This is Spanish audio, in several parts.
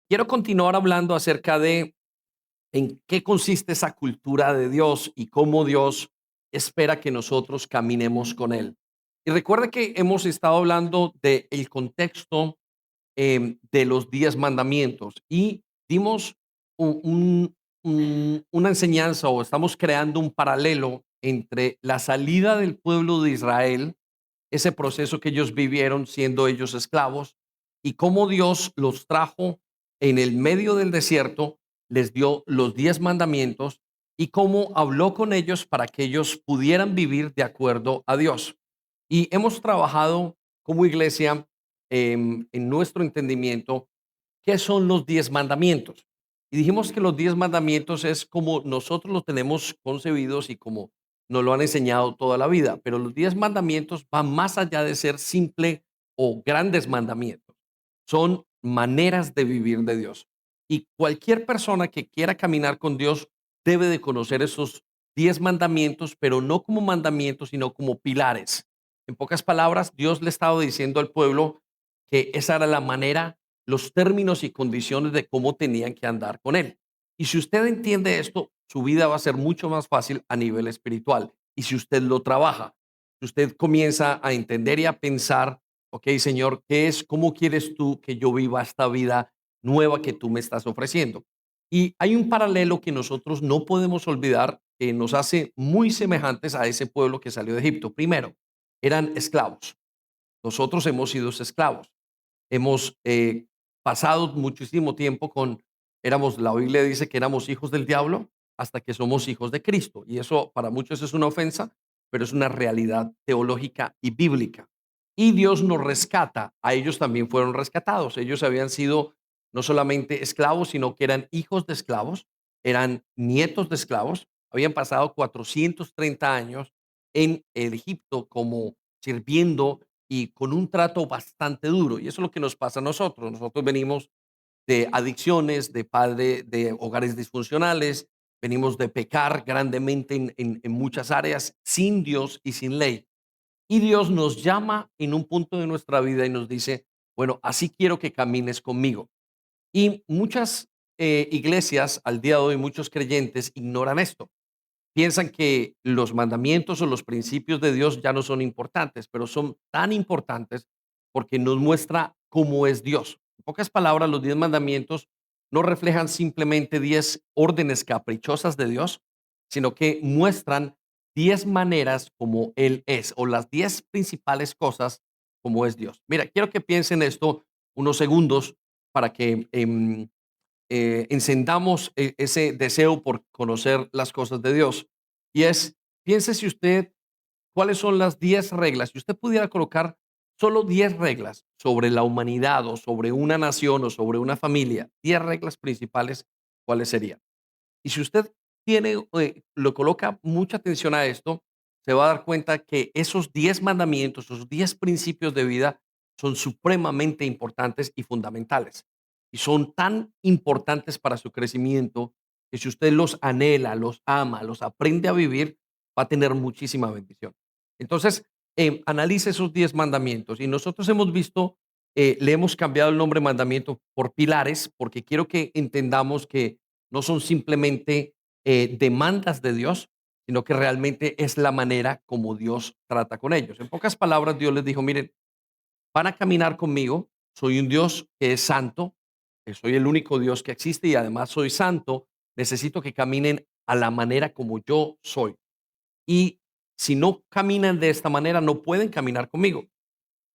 Quiero continuar hablando acerca de en qué consiste esa cultura de Dios y cómo Dios espera que nosotros caminemos con Él. Y recuerda que hemos estado hablando del contexto de los 10 mandamientos y dimos una enseñanza o estamos creando un paralelo entre la salida del pueblo de Israel, ese proceso que ellos vivieron siendo ellos esclavos, y cómo Dios los trajo en el medio del desierto, les dio los 10 mandamientos y cómo habló con ellos para que ellos pudieran vivir de acuerdo a Dios. Y hemos trabajado como iglesia en nuestro entendimiento qué son los 10 mandamientos. Y dijimos que los 10 mandamientos es como nosotros lo tenemos concebidos y como nos lo han enseñado toda la vida, pero los 10 mandamientos van más allá de ser simple o grandes mandamientos. Son maneras de vivir de Dios. Y cualquier persona que quiera caminar con Dios debe de conocer esos 10 mandamientos, pero no como mandamientos, sino como pilares. En pocas palabras, Dios le estaba diciendo al pueblo que esa era la manera, los términos y condiciones de cómo tenían que andar con Él. Y si usted entiende esto, su vida va a ser mucho más fácil a nivel espiritual. Y si usted lo trabaja, si usted comienza a entender y a pensar, ok, Señor, ¿qué es? ¿Cómo quieres tú que yo viva esta vida nueva que tú me estás ofreciendo? Y hay un paralelo que nosotros no podemos olvidar que nos hace muy semejantes a ese pueblo que salió de Egipto. Primero, eran esclavos. Nosotros hemos sido esclavos. Hemos pasado muchísimo tiempo la Biblia dice que éramos hijos del diablo hasta que somos hijos de Cristo. Y eso para muchos es una ofensa, pero es una realidad teológica y bíblica. Y Dios nos rescata. A ellos también fueron rescatados. Ellos habían sido no solamente esclavos, sino que eran hijos de esclavos, eran nietos de esclavos. Habían pasado 430 años en el Egipto como sirviendo y con un trato bastante duro. Y eso es lo que nos pasa a nosotros. Nosotros venimos de adicciones, de hogares disfuncionales, venimos de pecar grandemente en muchas áreas sin Dios y sin ley. Y Dios nos llama en un punto de nuestra vida y nos dice, bueno, así quiero que camines conmigo. Y muchas iglesias al día de hoy, muchos creyentes ignoran esto. Piensan que los mandamientos o los principios de Dios ya no son importantes, pero son tan importantes porque nos muestra cómo es Dios. En pocas palabras, los 10 mandamientos no reflejan simplemente 10 órdenes caprichosas de Dios, sino que muestran 10 maneras como Él es, o las 10 principales cosas como es Dios. Mira, quiero que piensen esto unos segundos para que encendamos ese deseo por conocer las cosas de Dios. Y es, piense si usted, cuáles son las 10 reglas. Si usted pudiera colocar solo 10 reglas sobre la humanidad o sobre una nación o sobre una familia, 10 reglas principales, ¿cuáles serían? Y si usted lo coloca mucha atención a esto, se va a dar cuenta que esos 10 mandamientos, esos 10 principios de vida son supremamente importantes y fundamentales. Y son tan importantes para su crecimiento que si usted los anhela, los ama, los aprende a vivir, va a tener muchísima bendición. Entonces, analice esos 10 mandamientos. Y nosotros hemos visto, le hemos cambiado el nombre mandamiento por pilares, porque quiero que entendamos que no son simplemente demandas de Dios, sino que realmente es la manera como Dios trata con ellos. En pocas palabras, Dios les dijo, miren, van a caminar conmigo, soy un Dios que es santo, que soy el único Dios que existe y además soy santo, necesito que caminen a la manera como yo soy. Y si no caminan de esta manera, no pueden caminar conmigo,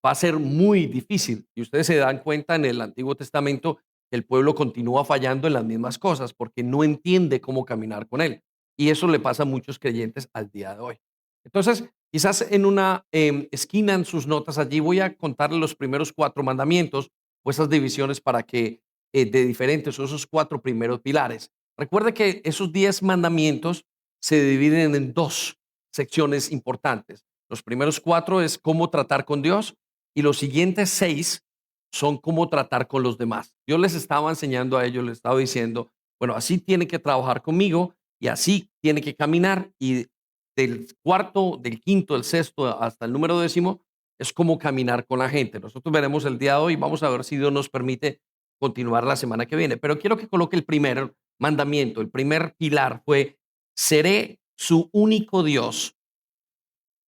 va a ser muy difícil. Y ustedes se dan cuenta en el Antiguo Testamento que el pueblo continúa fallando en las mismas cosas porque no entiende cómo caminar con él. Y eso le pasa a muchos creyentes al día de hoy. Entonces, quizás en una esquina en sus notas allí voy a contarle los primeros 4 mandamientos o esas divisiones para que de diferentes o esos 4 primeros pilares. Recuerde que esos 10 mandamientos se dividen en dos secciones importantes. Los primeros 4 es cómo tratar con Dios y los siguientes 6 son cómo tratar con los demás. Yo les estaba enseñando a ellos, les estaba diciendo, bueno, así tiene que trabajar conmigo y así tiene que caminar. Y del cuarto, del quinto, del sexto hasta el número décimo es cómo caminar con la gente. Nosotros veremos el día de hoy, vamos a ver si Dios nos permite continuar la semana que viene. Pero quiero que coloque el primer mandamiento, el primer pilar fue, seré su único Dios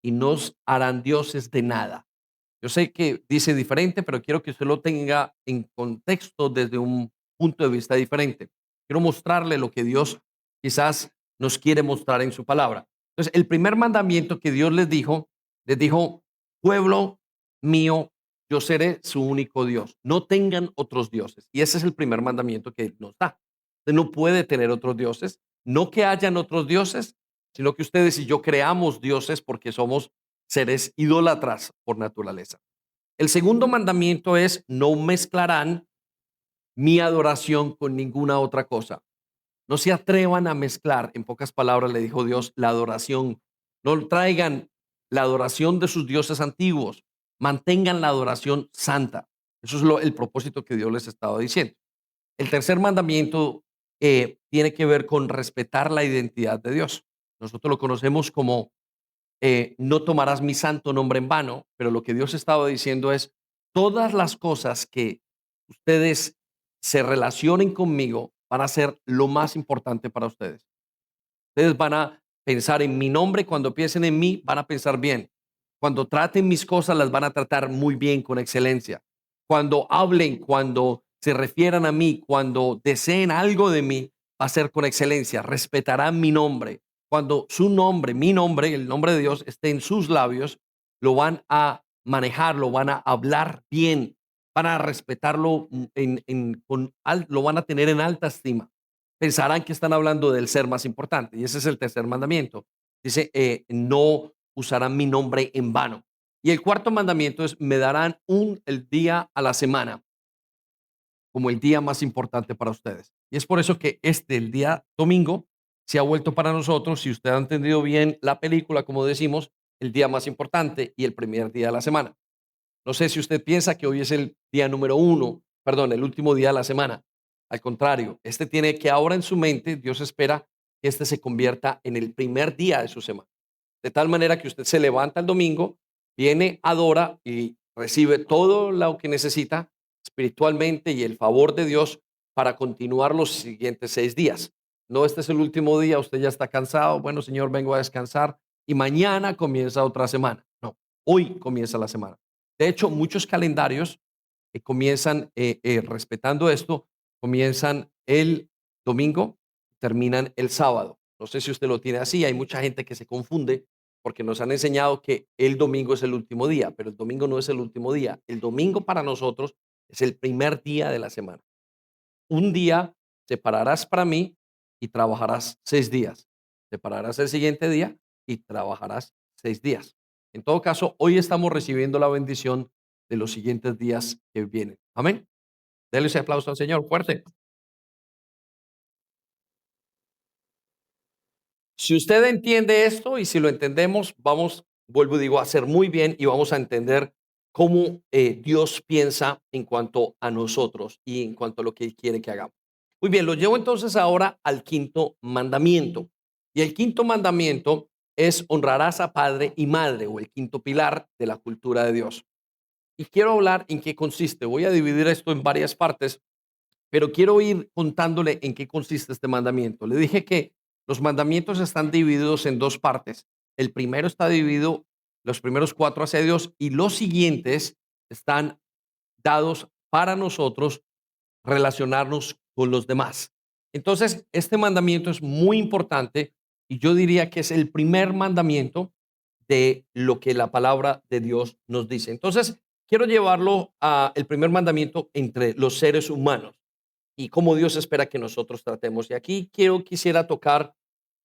y no os harán dioses de nada. Yo sé que dice diferente, pero quiero que usted lo tenga en contexto desde un punto de vista diferente. Quiero mostrarle lo que Dios quizás nos quiere mostrar en su palabra. Entonces, el primer mandamiento que Dios les dijo, pueblo mío, yo seré su único Dios. No tengan otros dioses. Y ese es el primer mandamiento que Él nos da. Usted no puede tener otros dioses. No que hayan otros dioses, sino que ustedes y yo creamos dioses porque somos seres idólatras por naturaleza. El segundo mandamiento es, no mezclarán mi adoración con ninguna otra cosa. No se atrevan a mezclar, en pocas palabras le dijo Dios, la adoración. No traigan la adoración de sus dioses antiguos, mantengan la adoración santa. Eso es el propósito que Dios les estaba diciendo. El tercer mandamiento tiene que ver con respetar la identidad de Dios. Nosotros lo conocemos como no tomarás mi santo nombre en vano, pero lo que Dios estaba diciendo es, todas las cosas que ustedes se relacionen conmigo van a ser lo más importante para ustedes. Ustedes van a pensar en mi nombre, cuando piensen en mí, van a pensar bien. Cuando traten mis cosas, las van a tratar muy bien, con excelencia. Cuando hablen, cuando se refieran a mí, cuando deseen algo de mí, va a ser con excelencia. Respetarán mi nombre. Cuando su nombre, mi nombre, el nombre de Dios esté en sus labios, lo van a manejar, lo van a hablar bien, van a respetarlo, lo van a tener en alta estima. Pensarán que están hablando del ser más importante. Y ese es el tercer mandamiento. Dice, no usarán mi nombre en vano. Y el cuarto mandamiento es, me darán el día a la semana como el día más importante para ustedes. Y es por eso que el día domingo, se ha vuelto para nosotros, si usted ha entendido bien la película, como decimos, el día más importante y el primer día de la semana. No sé si usted piensa que hoy es el día número uno, perdón, el último día de la semana. Al contrario, tiene que ahora en su mente, Dios espera que se convierta en el primer día de su semana. De tal manera que usted se levanta el domingo, viene, adora y recibe todo lo que necesita espiritualmente y el favor de Dios para continuar los siguientes 6 días. No, este es el último día, usted ya está cansado. Bueno, Señor, vengo a descansar y mañana comienza otra semana. No, hoy comienza la semana. De hecho, muchos calendarios comienzan respetando esto, comienzan el domingo, terminan el sábado. No sé si usted lo tiene así, hay mucha gente que se confunde porque nos han enseñado que el domingo es el último día, pero el domingo no es el último día. El domingo para nosotros es el primer día de la semana. Un día separarás para mí y trabajarás 6 días. Separarás el siguiente día y trabajarás 6 días. En todo caso, hoy estamos recibiendo la bendición de los siguientes días que vienen. Amén. Dele ese aplauso al Señor fuerte. Si usted entiende esto y si lo entendemos, vamos, vuelvo y digo, a hacer muy bien y vamos a entender cómo Dios piensa en cuanto a nosotros y en cuanto a lo que Él quiere que hagamos. Muy bien, lo llevo entonces ahora al quinto mandamiento. Y el quinto mandamiento es honrarás a padre y madre, o el quinto pilar de la cultura de Dios. Y quiero hablar en qué consiste. Voy a dividir esto en varias partes, pero quiero ir contándole en qué consiste este mandamiento. Le dije que los mandamientos están divididos en dos partes. El primero está dividido, los primeros cuatro hacia Dios, y los siguientes están dados para nosotros relacionarnos con los demás. Entonces, este mandamiento es muy importante y yo diría que es el primer mandamiento de lo que la palabra de Dios nos dice. Entonces, quiero llevarlo a el primer mandamiento entre los seres humanos y cómo Dios espera que nosotros tratemos. Y aquí quisiera tocar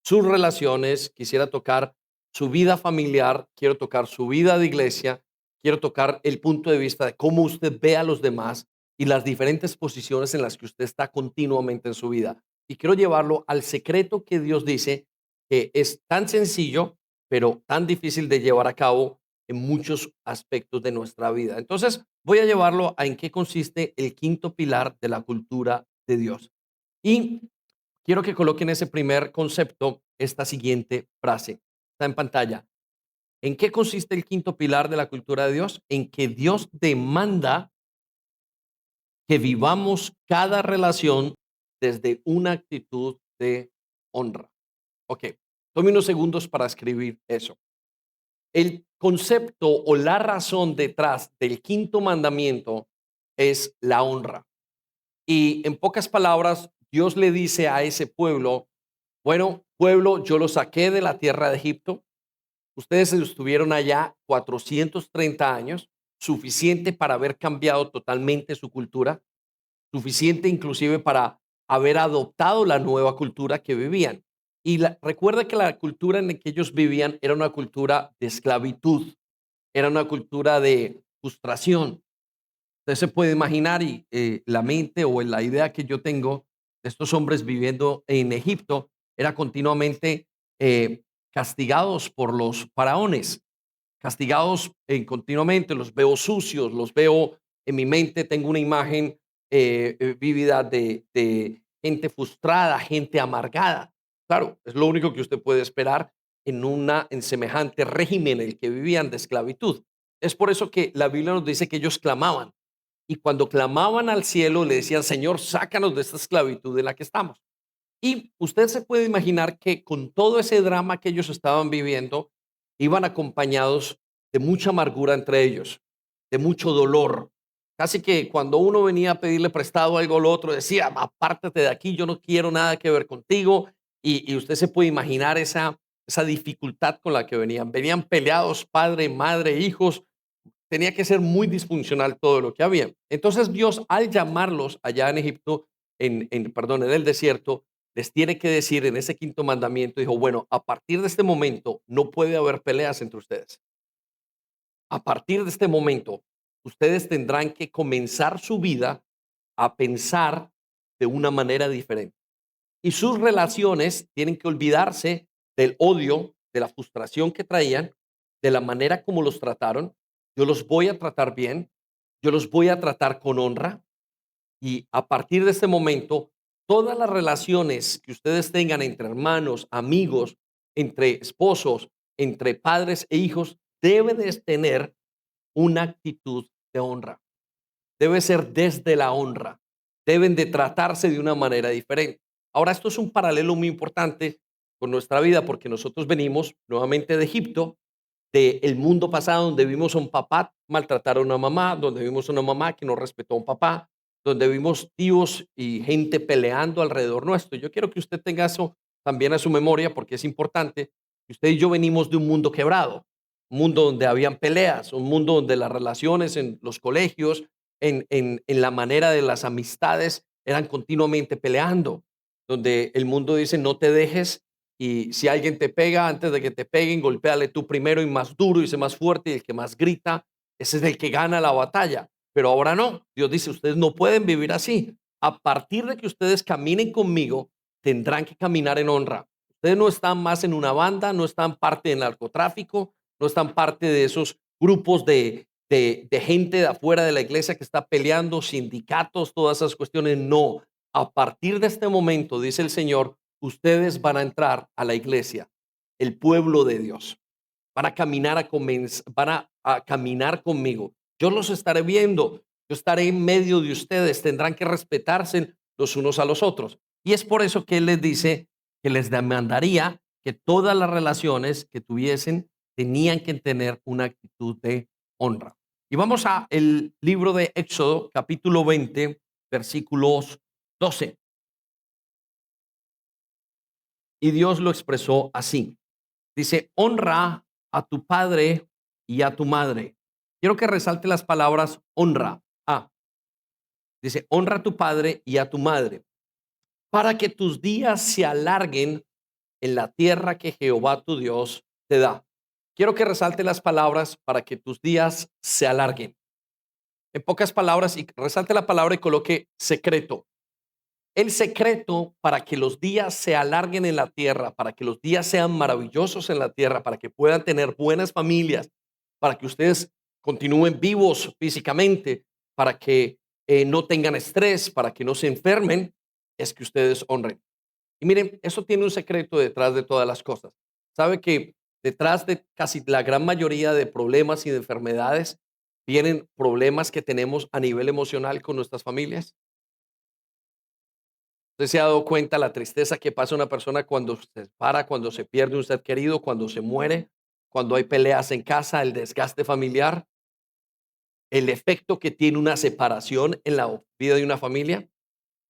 sus relaciones, quisiera tocar su vida familiar, quiero tocar su vida de iglesia, quiero tocar el punto de vista de cómo usted ve a los demás y las diferentes posiciones en las que usted está continuamente en su vida. Y quiero llevarlo al secreto que Dios dice que es tan sencillo, pero tan difícil de llevar a cabo en muchos aspectos de nuestra vida. Entonces, voy a llevarlo a en qué consiste el quinto pilar de la cultura de Dios. Y quiero que coloquen ese primer concepto, esta siguiente frase. Está en pantalla. ¿En qué consiste el quinto pilar de la cultura de Dios? En que Dios demanda que vivamos cada relación desde una actitud de honra. Ok, tome unos segundos para escribir eso. El concepto o la razón detrás del quinto mandamiento es la honra. Y en pocas palabras, Dios le dice a ese pueblo, bueno, pueblo, yo lo saqué de la tierra de Egipto. Ustedes estuvieron allá 430 años, suficiente para haber cambiado totalmente su cultura, suficiente inclusive para haber adoptado la nueva cultura que vivían. Y recuerda que la cultura en la que ellos vivían era una cultura de esclavitud, era una cultura de frustración. Usted se puede imaginar y la mente o la idea que yo tengo de estos hombres viviendo en Egipto era continuamente castigados por los faraones, castigados continuamente, los veo sucios, los veo en mi mente, tengo una imagen vívida de gente frustrada, gente amargada. Claro, es lo único que usted puede esperar en semejante régimen en el que vivían de esclavitud. Es por eso que la Biblia nos dice que ellos clamaban y cuando clamaban al cielo le decían, Señor, sácanos de esta esclavitud en la que estamos. Y usted se puede imaginar que con todo ese drama que ellos estaban viviendo, iban acompañados de mucha amargura entre ellos, de mucho dolor. Casi que cuando uno venía a pedirle prestado algo al otro, decía, apártate de aquí, yo no quiero nada que ver contigo. Y usted se puede imaginar esa dificultad con la que venían. Venían peleados, padre, madre, hijos. Tenía que ser muy disfuncional todo lo que había. Entonces Dios, al llamarlos allá en Egipto, perdón, en el desierto, les tiene que decir en ese quinto mandamiento, dijo, bueno, a partir de este momento no puede haber peleas entre ustedes. A partir de este momento, ustedes tendrán que comenzar su vida a pensar de una manera diferente. Y sus relaciones tienen que olvidarse del odio, de la frustración que traían, de la manera como los trataron. Yo los voy a tratar bien, yo los voy a tratar con honra y a partir de este momento, todas las relaciones que ustedes tengan entre hermanos, amigos, entre esposos, entre padres e hijos, deben de tener una actitud de honra. Debe ser desde la honra. Deben de tratarse de una manera diferente. Ahora, esto es un paralelo muy importante con nuestra vida porque nosotros venimos nuevamente de Egipto, del mundo pasado donde vimos a un papá maltratar a una mamá, donde vimos una mamá que no respetó a un papá, donde vimos tíos y gente peleando alrededor nuestro. Yo quiero que usted tenga eso también a su memoria porque es importante. Usted y yo venimos de un mundo quebrado, un mundo donde habían peleas, un mundo donde las relaciones en los colegios, en la manera de las amistades, eran continuamente peleando, donde el mundo dice no te dejes y si alguien te pega, antes de que te peguen, golpéale tú primero y más duro y sé más fuerte y el que más grita, ese es el que gana la batalla. Pero ahora no. Dios dice, ustedes no pueden vivir así. A partir de que ustedes caminen conmigo, tendrán que caminar en honra. Ustedes no están más en una banda, no están parte del narcotráfico, no están parte de esos grupos de gente de afuera de la iglesia que está peleando, sindicatos, todas esas cuestiones. No. A partir de este momento, dice el Señor, ustedes van a entrar a la iglesia, el pueblo de Dios. Van a caminar a caminar conmigo. Yo los estaré viendo. Yo estaré en medio de ustedes. Tendrán que respetarse los unos a los otros. Y es por eso que él les dice que les demandaría que todas las relaciones que tuviesen tenían que tener una actitud de honra. Y vamos a el libro de Éxodo, capítulo 20, versículos 12. Y Dios lo expresó así. Dice, honra a tu padre y a tu madre. Quiero que resalte las palabras honra. Dice, honra a tu padre y a tu madre, para que tus días se alarguen en la tierra que Jehová tu Dios te da. Quiero que resalte las palabras para que tus días se alarguen. En pocas palabras, y resalte la palabra y coloque secreto. El secreto para que los días se alarguen en la tierra, para que los días sean maravillosos en la tierra, para que puedan tener buenas familias, para que ustedes continúen vivos físicamente, para que no tengan estrés, para que no se enfermen, es que ustedes honren. Y miren, eso tiene un secreto detrás de todas las cosas. Sabe que detrás de casi la gran mayoría de problemas y de enfermedades ¿Tienen problemas que tenemos a nivel emocional con nuestras familias? ¿Usted se ha dado cuenta la tristeza que pasa una persona cuando se separa, cuando se pierde un ser querido, cuando se muere, cuando hay peleas en casa, el desgaste familiar, el efecto que tiene una separación en la vida de una familia?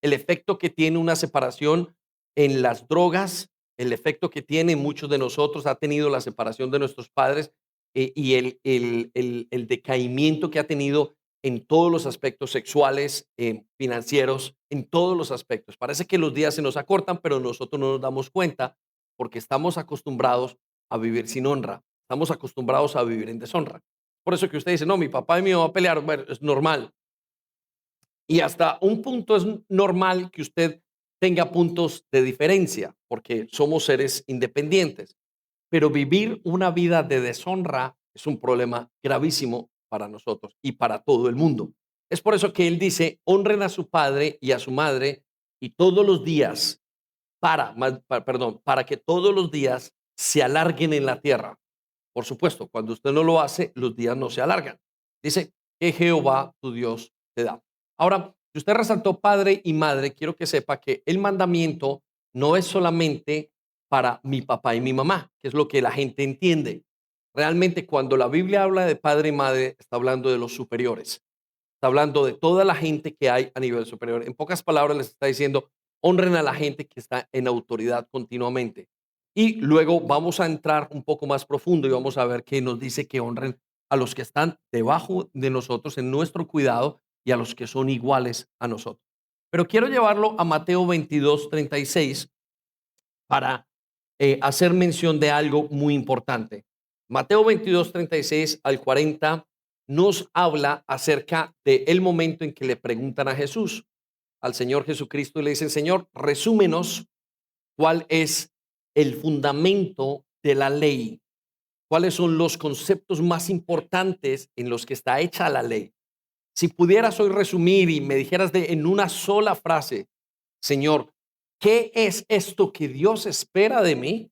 El efecto que tiene una separación en las drogas, el efecto que tiene muchos de nosotros ha tenido la separación de nuestros padres, y el decaimiento que ha tenido en todos los aspectos sexuales, financieros, en todos los aspectos. Parece que los días se nos acortan, pero nosotros no nos damos cuenta porque estamos acostumbrados a vivir sin honra, estamos acostumbrados a vivir en deshonra. Por eso que usted dice, no, mi papá y mi mamá pelearon, bueno, es normal, y hasta un punto es normal que usted tenga puntos de diferencia, porque somos seres independientes, pero vivir una vida de deshonra es un problema gravísimo para nosotros y para todo el mundo. Es por eso que él dice, honren a su padre y a su madre y todos los días, perdón, para que todos los días se alarguen en la tierra. Por supuesto, cuando usted no lo hace, los días no se alargan. Dice que Jehová tu Dios te da. Ahora, si usted resaltó padre y madre, quiero que sepa que el mandamiento no es solamente para mi papá y mi mamá, que es lo que la gente entiende. Realmente, cuando la Biblia habla de padre y madre, está hablando de los superiores. Está hablando de toda la gente que hay a nivel superior. En pocas palabras, les está diciendo, honren a la gente que está en autoridad continuamente. Y luego vamos a entrar un poco más profundo y vamos a ver que nos dice que honren a los que están debajo de nosotros en nuestro cuidado y a los que son iguales a nosotros. Pero quiero llevarlo a Mateo 22:36 para hacer mención de algo muy importante. Mateo 22:36 al 40 nos habla acerca de el momento en que le preguntan a Jesús, al Señor Jesucristo, y le dicen, Señor, resúmenos cuál es el fundamento de la ley, cuáles son los conceptos más importantes en los que está hecha la ley. Si pudieras hoy resumir y me dijeras en una sola frase, Señor, ¿qué es esto que Dios espera de mí?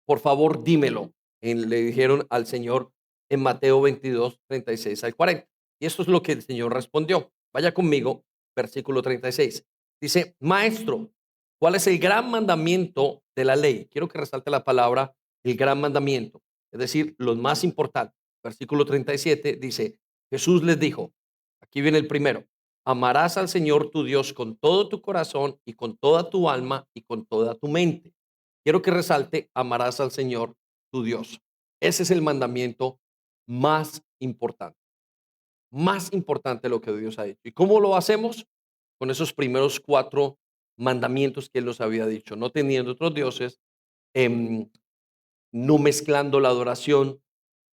Por favor, dímelo. Le dijeron al Señor en Mateo 22:36 al 40. Y esto es lo que el Señor respondió. Vaya conmigo, versículo 36. Dice, Maestro, ¿cuál es el gran mandamiento de la ley? Quiero que resalte la palabra el gran mandamiento, es decir, los más importantes. Versículo 37 dice, Jesús les dijo, aquí viene el primero, amarás al Señor tu Dios con todo tu corazón y con toda tu alma y con toda tu mente. Quiero que resalte, amarás al Señor tu Dios. Ese es el mandamiento más importante de lo que Dios ha dicho. ¿Y cómo lo hacemos? Con esos primeros cuatro mandamientos que Él nos había dicho, no teniendo otros dioses, em, no mezclando la adoración,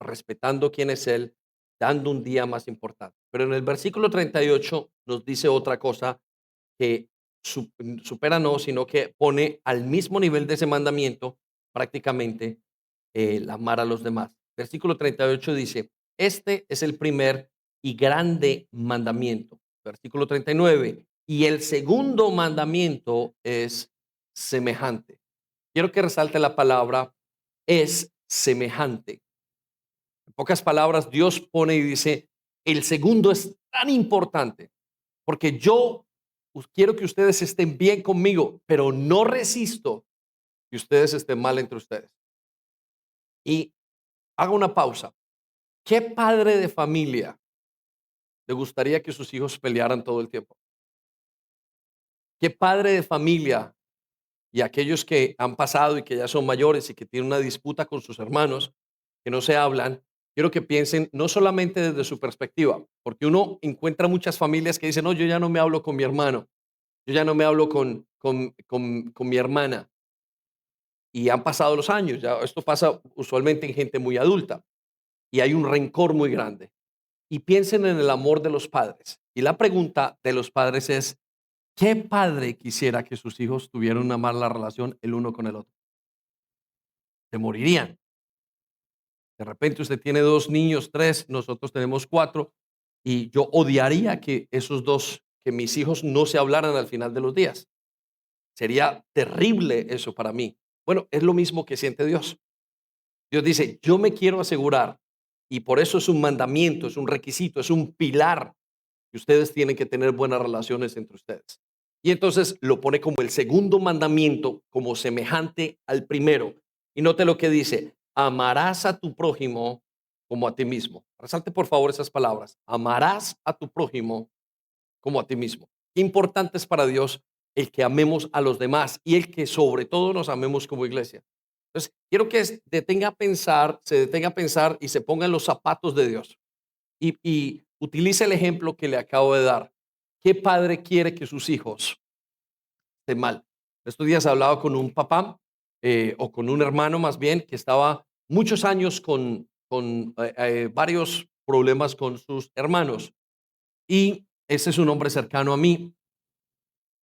respetando quién es Él, dando un día más importante. Pero en el versículo 38 nos dice otra cosa que supera no, sino que pone al mismo nivel de ese mandamiento prácticamente el amar a los demás. Versículo 38 dice, este es el primer y grande mandamiento. Versículo 39, y el segundo mandamiento es semejante. Quiero que resalte la palabra es semejante. En pocas palabras, Dios pone y dice, el segundo es tan importante porque yo quiero que ustedes estén bien conmigo, pero no resisto que ustedes estén mal entre ustedes. Y haga una pausa. ¿Qué padre de familia le gustaría que sus hijos pelearan todo el tiempo? ¿Qué padre de familia y aquellos que han pasado y que ya son mayores y que tienen una disputa con sus hermanos, que no se hablan, quiero que piensen no solamente desde su perspectiva, porque uno encuentra muchas familias que dicen, no, yo ya no me hablo con mi hermano, yo ya no me hablo con mi hermana, y han pasado los años, ya esto pasa usualmente en gente muy adulta, y hay un rencor muy grande. Y piensen en el amor de los padres. Y la pregunta de los padres es, ¿qué padre quisiera que sus hijos tuvieran una mala relación el uno con el otro? Se morirían. De repente usted tiene 2 niños, 3, nosotros tenemos 4, y yo odiaría que esos 2, que mis hijos no se hablaran al final de los días. Sería terrible eso para mí. Bueno, es lo mismo que siente Dios. Dios dice, yo me quiero asegurar y por eso es un mandamiento, es un requisito, es un pilar que ustedes tienen que tener buenas relaciones entre ustedes. Y entonces lo pone como el segundo mandamiento, como semejante al primero. Y note lo que dice, amarás a tu prójimo como a ti mismo. Resalte por favor esas palabras, amarás a tu prójimo como a ti mismo. Qué importante es para Dios el que amemos a los demás y el que sobre todo nos amemos como iglesia. Entonces, quiero que se detenga a pensar y se ponga en los zapatos de Dios y utilice el ejemplo que le acabo de dar. ¿Qué padre quiere que sus hijos estén mal? Estos días hablaba con un papá o con un hermano más bien que estaba muchos años con varios problemas con sus hermanos y ese es un hombre cercano a mí.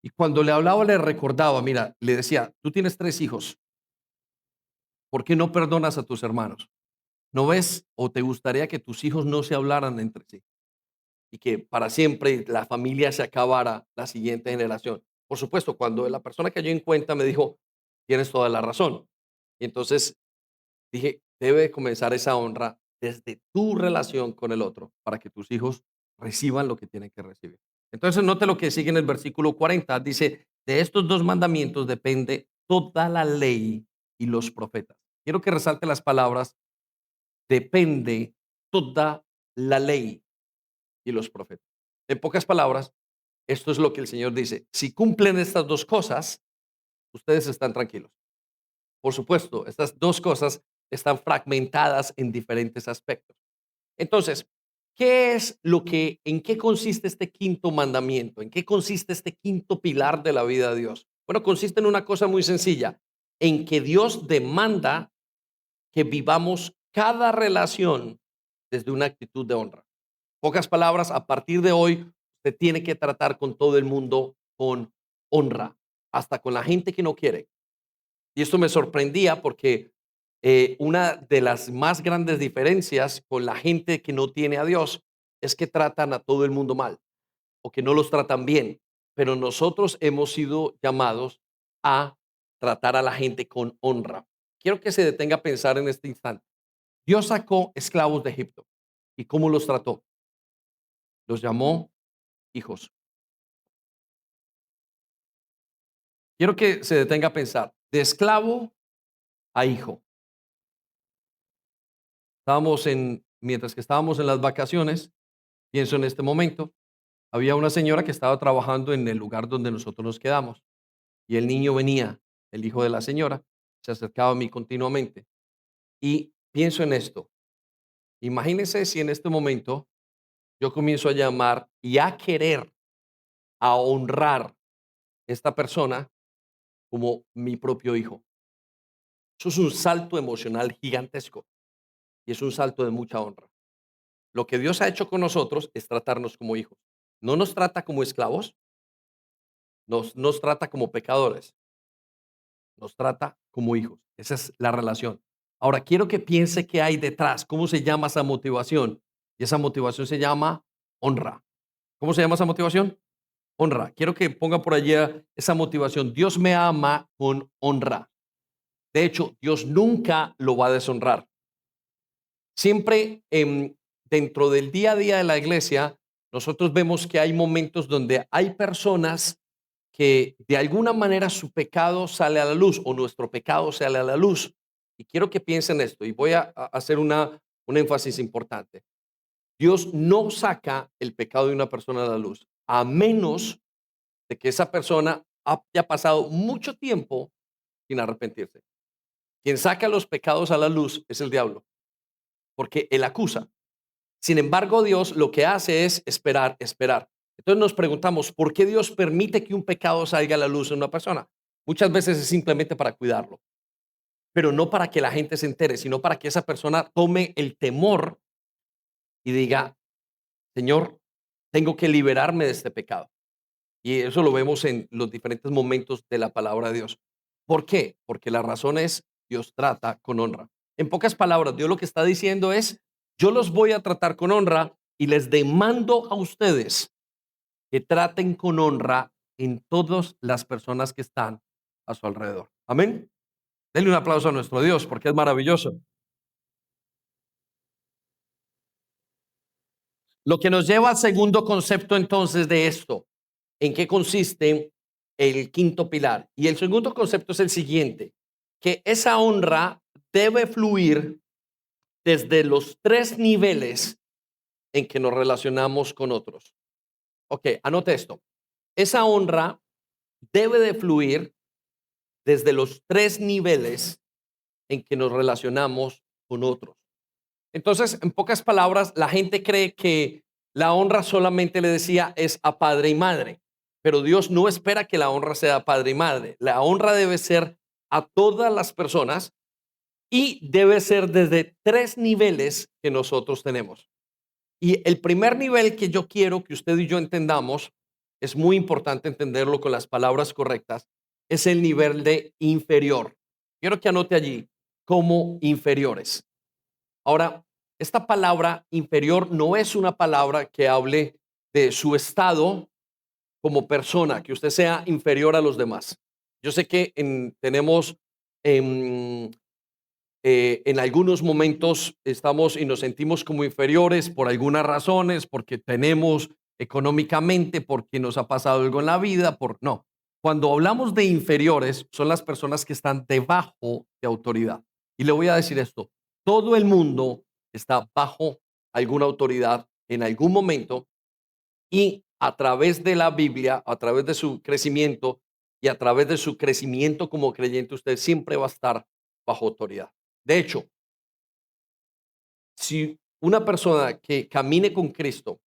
Y cuando le hablaba, le recordaba, mira, le decía, tú tienes tres hijos, ¿por qué no perdonas a tus hermanos? ¿No ves o te gustaría que tus hijos no se hablaran entre sí y que para siempre la familia se acabara la siguiente generación? Por supuesto, cuando la persona cayó en cuenta me dijo, tienes toda la razón. Y entonces dije, debe comenzar esa honra desde tu relación con el otro para que tus hijos reciban lo que tienen que recibir. Entonces, note lo que sigue en el versículo 40. Dice, de estos dos mandamientos depende toda la ley y los profetas. Quiero que resalte las palabras, depende toda la ley y los profetas. En pocas palabras, esto es lo que el Señor dice. Si cumplen estas dos cosas, ustedes están tranquilos. Por supuesto, estas dos cosas están fragmentadas en diferentes aspectos. Entonces, en qué consiste este quinto mandamiento? ¿En qué consiste este quinto pilar de la vida de Dios? Bueno, consiste en una cosa muy sencilla, en que Dios demanda que vivamos cada relación desde una actitud de honra. Pocas palabras, a partir de hoy, usted tiene que tratar con todo el mundo con honra, hasta con la gente que no quiere. Y esto me sorprendía porque una de las más grandes diferencias con la gente que no tiene a Dios es que tratan a todo el mundo mal o que no los tratan bien. Pero nosotros hemos sido llamados a tratar a la gente con honra. Quiero que se detenga a pensar en este instante. Dios sacó esclavos de Egipto. ¿Y cómo los trató? Los llamó hijos. Quiero que se detenga a pensar de esclavo a hijo. Mientras que estábamos en las vacaciones, pienso en este momento, había una señora que estaba trabajando en el lugar donde nosotros nos quedamos y el niño venía, el hijo de la señora, se acercaba a mí continuamente y pienso en esto. Imagínense si en este momento yo comienzo a llamar y a querer, a honrar esta persona como mi propio hijo. Eso es un salto emocional gigantesco y es un salto de mucha honra. Lo que Dios ha hecho con nosotros es tratarnos como hijos. No nos trata como esclavos, nos trata como pecadores, nos trata como hijos. Esa es la relación. Ahora, quiero que piense qué hay detrás, cómo se llama esa motivación. Y esa motivación se llama honra. ¿Cómo se llama esa motivación? Honra. Quiero que ponga por allí esa motivación. Dios me ama con honra. De hecho, Dios nunca lo va a deshonrar. Siempre dentro del día a día de la iglesia, nosotros vemos que hay momentos donde hay personas que de alguna manera su pecado sale a la luz o nuestro pecado sale a la luz. Y quiero que piensen esto y voy a hacer un énfasis importante. Dios no saca el pecado de una persona a la luz, a menos de que esa persona haya pasado mucho tiempo sin arrepentirse. Quien saca los pecados a la luz es el diablo, porque él acusa. Sin embargo, Dios lo que hace es esperar, esperar. Entonces nos preguntamos, ¿por qué Dios permite que un pecado salga a la luz en una persona? Muchas veces es simplemente para cuidarlo, pero no para que la gente se entere, sino para que esa persona tome el temor y diga, Señor, tengo que liberarme de este pecado. Y eso lo vemos en los diferentes momentos de la palabra de Dios. ¿Por qué? Porque la razón es, Dios trata con honra. En pocas palabras, Dios lo que está diciendo es, yo los voy a tratar con honra y les demando a ustedes que traten con honra en todas las personas que están a su alrededor. Amén. Denle un aplauso a nuestro Dios porque es maravilloso. Lo que nos lleva al segundo concepto entonces de esto, ¿en qué consiste el quinto pilar? Y el segundo concepto es el siguiente, que esa honra debe fluir desde los tres niveles en que nos relacionamos con otros. Ok, anote esto. Esa honra debe de fluir desde los tres niveles en que nos relacionamos con otros. Entonces, en pocas palabras, la gente cree que la honra solamente le decía es a padre y madre, pero Dios no espera que la honra sea a padre y madre. La honra debe ser a todas las personas y debe ser desde tres niveles que nosotros tenemos. Y el primer nivel que yo quiero que usted y yo entendamos, es muy importante entenderlo con las palabras correctas, es el nivel de inferior. Quiero que anote allí como inferiores. Ahora, esta palabra inferior no es una palabra que hable de su estado como persona, que usted sea inferior a los demás. Yo sé que tenemos em, en algunos momentos estamos y nos sentimos como inferiores por algunas razones, porque tenemos económicamente, porque nos ha pasado algo en la vida, por no. Cuando hablamos de inferiores, son las personas que están debajo de autoridad. Y le voy a decir esto, todo el mundo está bajo alguna autoridad en algún momento y a través de la Biblia, a través de su crecimiento y a través de su crecimiento como creyente, usted siempre va a estar bajo autoridad. De hecho, si una persona que camine con Cristo,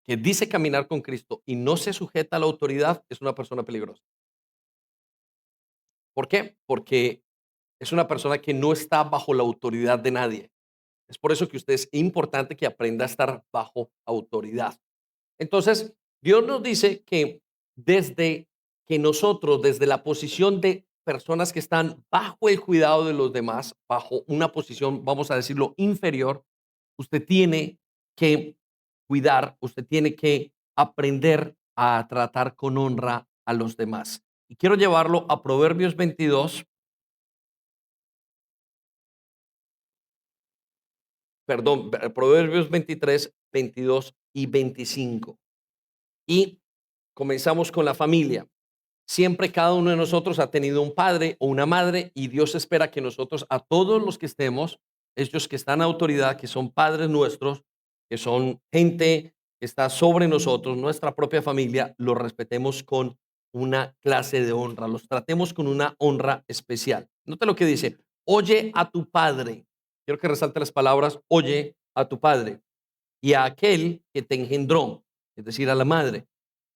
que dice caminar con Cristo y no se sujeta a la autoridad, es una persona peligrosa. ¿Por qué? Porque es una persona que no está bajo la autoridad de nadie. Es por eso que usted es importante que aprenda a estar bajo autoridad. Entonces, Dios nos dice que desde que nosotros, desde la posición de personas que están bajo el cuidado de los demás, bajo una posición, vamos a decirlo, inferior, usted tiene que cuidar, usted tiene que aprender a tratar con honra a los demás. Y quiero llevarlo a Proverbios 22, perdón, Proverbios 23, 22 y 25. Y comenzamos con la familia. Siempre cada uno de nosotros ha tenido un padre o una madre y Dios espera que nosotros, a todos los que estemos, ellos que están en autoridad, que son padres nuestros, que son gente que está sobre nosotros, nuestra propia familia, los respetemos con una clase de honra, los tratemos con una honra especial. Note lo que dice, oye a tu padre. Quiero que resalte las palabras, oye a tu padre y a aquel que te engendró, es decir, a la madre.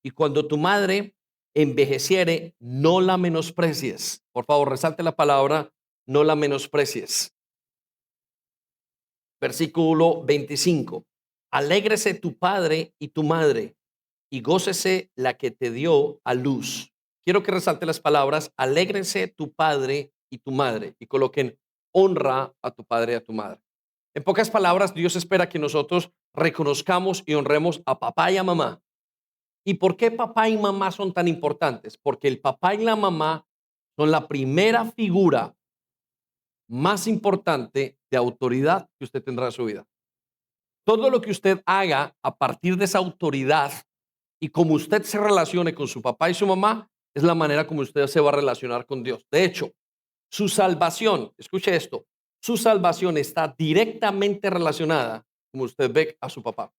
Y cuando tu madre envejeciere, no la menosprecies. Por favor, resalte la palabra, no la menosprecies. Versículo 25. Alégrese tu padre y tu madre, y gócese la que te dio a luz. Quiero que resalte las palabras, alégrense tu padre y tu madre, y coloquen honra a tu padre y a tu madre. En pocas palabras, Dios espera que nosotros reconozcamos y honremos a papá y a mamá. ¿Y por qué papá y mamá son tan importantes? Porque el papá y la mamá son la primera figura más importante de autoridad que usted tendrá en su vida. Todo lo que usted haga a partir de esa autoridad y como usted se relacione con su papá y su mamá, es la manera como usted se va a relacionar con Dios. De hecho, su salvación, escuche esto, su salvación está directamente relacionada como usted ve a su papá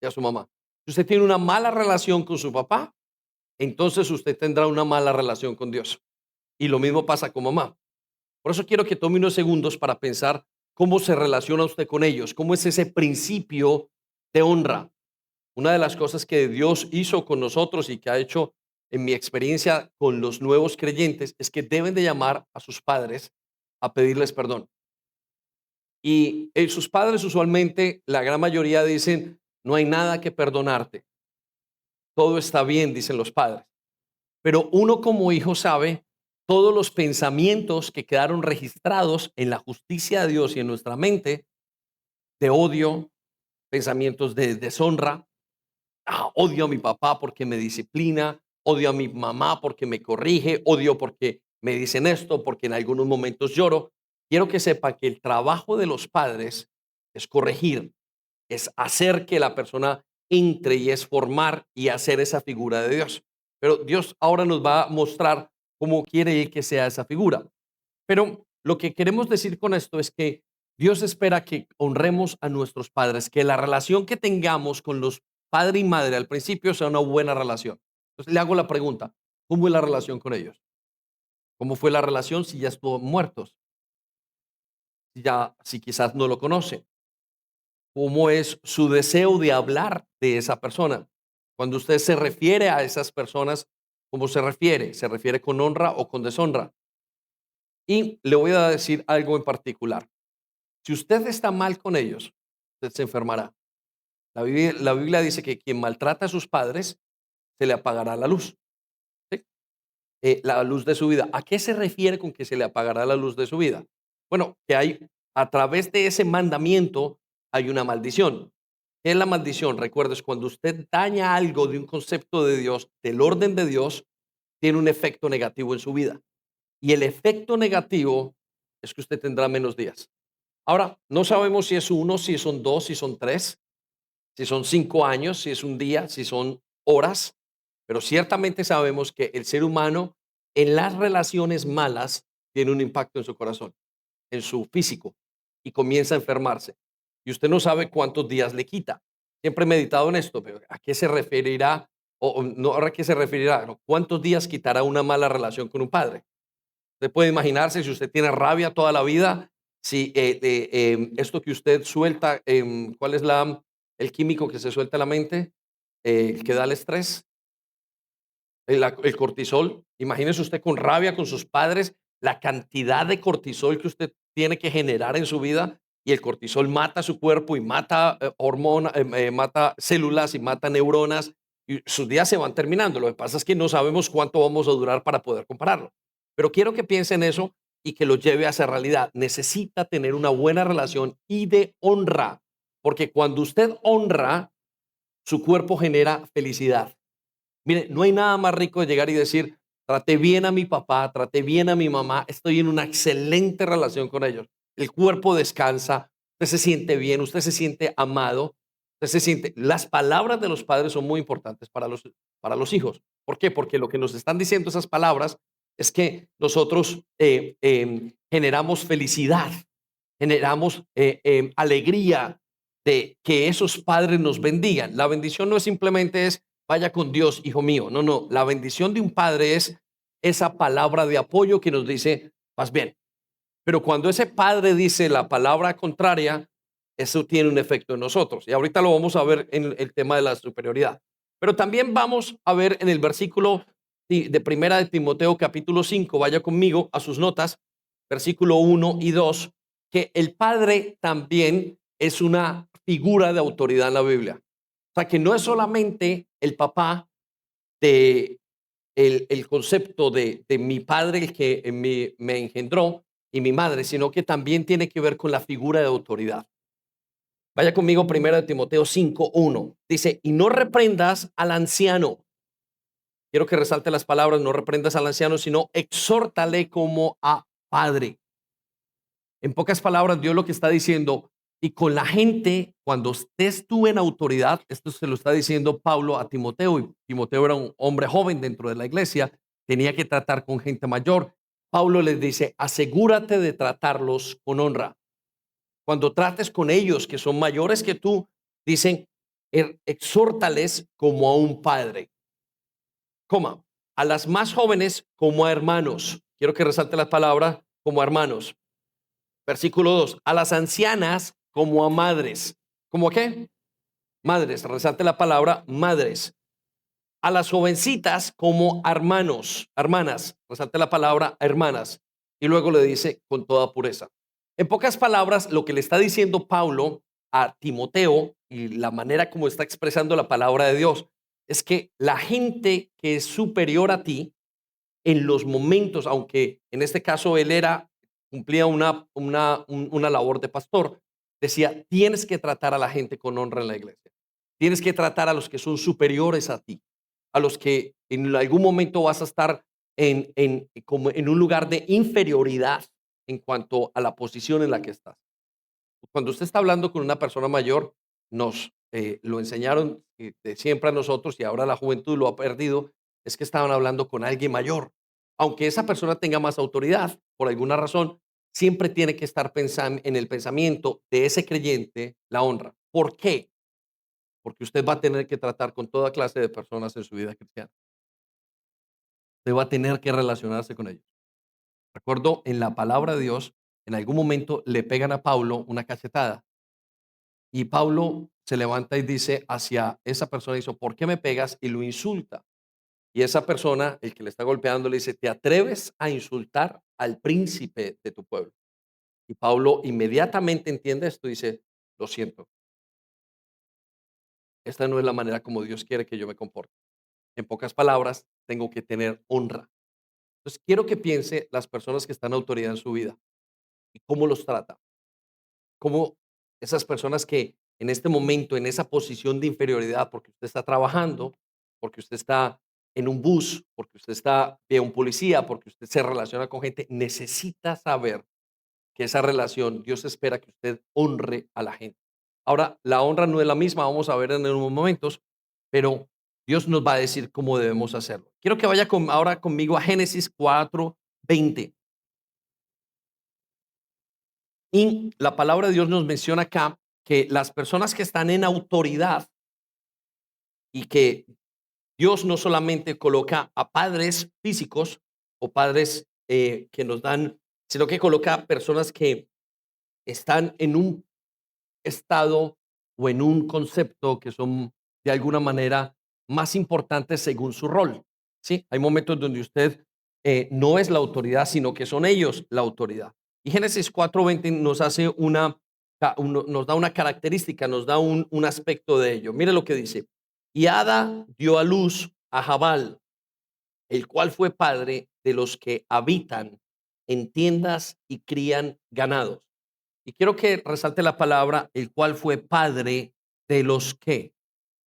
y a su mamá. Si usted tiene una mala relación con su papá, entonces usted tendrá una mala relación con Dios. Y lo mismo pasa con mamá. Por eso quiero que tome unos segundos para pensar cómo se relaciona usted con ellos, cómo es ese principio de honra. Una de las cosas que Dios hizo con nosotros y que ha hecho en mi experiencia con los nuevos creyentes es que deben de llamar a sus padres a pedirles perdón. Y sus padres usualmente, la gran mayoría dicen, no hay nada que perdonarte, todo está bien, dicen los padres. Pero uno como hijo sabe todos los pensamientos que quedaron registrados en la justicia de Dios y en nuestra mente de odio, pensamientos de deshonra. Odio a mi papá porque me disciplina, odio a mi mamá porque me corrige, odio porque me dicen esto, porque en algunos momentos lloro. Quiero que sepa que el trabajo de los padres es corregir, es hacer que la persona entre y es formar y hacer esa figura de Dios. Pero Dios ahora nos va a mostrar cómo quiere Él que sea esa figura. Pero lo que queremos decir con esto es que Dios espera que honremos a nuestros padres, que la relación que tengamos con los padre y madre al principio sea una buena relación. Entonces le hago la pregunta, ¿cómo es la relación con ellos? ¿Cómo fue la relación si ya estuvo muertos? Si quizás no lo conoce. ¿Cómo es su deseo de hablar de esa persona? Cuando usted se refiere a esas personas, ¿cómo se refiere? ¿Se refiere con honra o con deshonra? Y le voy a decir algo en particular. Si usted está mal con ellos, usted se enfermará. La Biblia dice que quien maltrata a sus padres, se le apagará la luz, ¿sí? La luz de su vida. ¿A qué se refiere con que se le apagará la luz de su vida? Bueno, que hay, a través de ese mandamiento, hay una maldición. ¿Qué es la maldición? Recuerdes, cuando usted daña algo de un concepto de Dios, del orden de Dios, tiene un efecto negativo en su vida. Y el efecto negativo es que usted tendrá menos días. Ahora, no sabemos si es uno, si son dos, si son tres, si son 5 años, si es un día, si son horas, pero ciertamente sabemos que el ser humano en las relaciones malas tiene un impacto en su corazón, en su físico, y comienza a enfermarse. Y usted no sabe cuántos días le quita. Siempre he meditado en esto, pero ¿a qué se referirá? O no, ¿ahora a qué se referirá? No, ¿cuántos días quitará una mala relación con un padre? Usted puede imaginarse si usted tiene rabia toda la vida, si esto que usted suelta, ¿cuál es el químico que se suelta en la mente? El que da el estrés, el cortisol. Imagínese usted con rabia con sus padres, la cantidad de cortisol que usted tiene que generar en su vida, y el cortisol mata su cuerpo y mata hormonas, mata células y mata neuronas, y sus días se van terminando. Lo que pasa es que no sabemos cuánto vamos a durar para poder compararlo. Pero quiero que piense en eso y que lo lleve a esa realidad. Necesita tener una buena relación y de honra, porque cuando usted honra, su cuerpo genera felicidad. Mire, no hay nada más rico de llegar y decir, traté bien a mi papá, traté bien a mi mamá, estoy en una excelente relación con ellos. El cuerpo descansa, usted se siente bien, usted se siente amado, usted se siente. Las palabras de los padres son muy importantes para los hijos. ¿Por qué? Porque lo que nos están diciendo esas palabras es que nosotros generamos felicidad, generamos alegría de que esos padres nos bendigan. La bendición no es simplemente es vaya con Dios, hijo mío. No, no. La bendición de un padre es esa palabra de apoyo que nos dice, vas bien. Pero cuando ese padre dice la palabra contraria, eso tiene un efecto en nosotros. Y ahorita lo vamos a ver en el tema de la superioridad. Pero también vamos a ver en el versículo de primera de Timoteo capítulo 5. Vaya conmigo a sus notas, versículo 1 y 2, que el padre también es una figura de autoridad en la Biblia. O sea, que no es solamente el papá de el concepto de mi padre, el que me engendró, y mi madre, sino que también tiene que ver con la figura de autoridad. Vaya conmigo primero de Timoteo 5:1. Dice, y no reprendas al anciano. Quiero que resalte las palabras, no reprendas al anciano, sino exhórtale como a padre. En pocas palabras, Dios lo que está diciendo, y con la gente, cuando estés tú en autoridad, esto se lo está diciendo Pablo a Timoteo, y Timoteo era un hombre joven dentro de la iglesia, tenía que tratar con gente mayor. Pablo les dice, asegúrate de tratarlos con honra. Cuando trates con ellos que son mayores que tú, dicen, exhórtales como a un padre. Coma, a las más jóvenes como a hermanos. Quiero que resalte las palabras como a hermanos. Versículo 2, a las ancianas como a madres. ¿Cómo qué? Madres, resalte la palabra madres. A las jovencitas como hermanos, hermanas, resalte la palabra hermanas. Y luego le dice con toda pureza. En pocas palabras, lo que le está diciendo Pablo a Timoteo y la manera como está expresando la palabra de Dios es que la gente que es superior a ti en los momentos, aunque en este caso él cumplía una labor de pastor, decía, tienes que tratar a la gente con honra en la iglesia. Tienes que tratar a los que son superiores a ti, a los que en algún momento vas a estar como en un lugar de inferioridad en cuanto a la posición en la que estás. Cuando usted está hablando con una persona mayor, nos lo enseñaron de siempre a nosotros y ahora la juventud lo ha perdido, es que estaban hablando con alguien mayor. Aunque esa persona tenga más autoridad, por alguna razón, siempre tiene que estar pensando en el pensamiento de ese creyente la honra. ¿Por qué? Porque usted va a tener que tratar con toda clase de personas en su vida cristiana. Usted va a tener que relacionarse con ellos. Recuerdo en la palabra de Dios, en algún momento le pegan a Pablo una cachetada y Pablo se levanta y dice hacia esa persona, dice, ¿por qué me pegas? Y lo insulta. Y esa persona, el que le está golpeando, le dice, ¿te atreves a insultar al príncipe de tu pueblo? Y Pablo inmediatamente entiende esto y dice, lo siento, esta no es la manera como Dios quiere que yo me comporte. En pocas palabras, tengo que tener honra. Entonces, quiero que piense las personas que están en autoridad en su vida y cómo los trata. Cómo esas personas que en este momento, en esa posición de inferioridad, porque usted está trabajando, porque usted está en un bus, porque usted está de un policía, porque usted se relaciona con gente, necesita saber que esa relación, Dios espera que usted honre a la gente. Ahora, la honra no es la misma, vamos a ver en unos momentos, pero Dios nos va a decir cómo debemos hacerlo. Quiero que vaya ahora conmigo a Génesis 4:20. Y la palabra de Dios nos menciona acá que las personas que están en autoridad y que Dios no solamente coloca a padres físicos o padres que nos dan, sino que coloca personas que están en un estado o en un concepto que son de alguna manera más importantes según su rol. ¿Sí? Hay momentos donde usted no es la autoridad, sino que son ellos la autoridad. Y Génesis 4:20 nos hace nos da una característica, nos da un aspecto de ello. Mire lo que dice. Y Ada dio a luz a Jabal, el cual fue padre de los que habitan en tiendas y crían ganados. Y quiero que resalte la palabra, el cual fue padre de los que.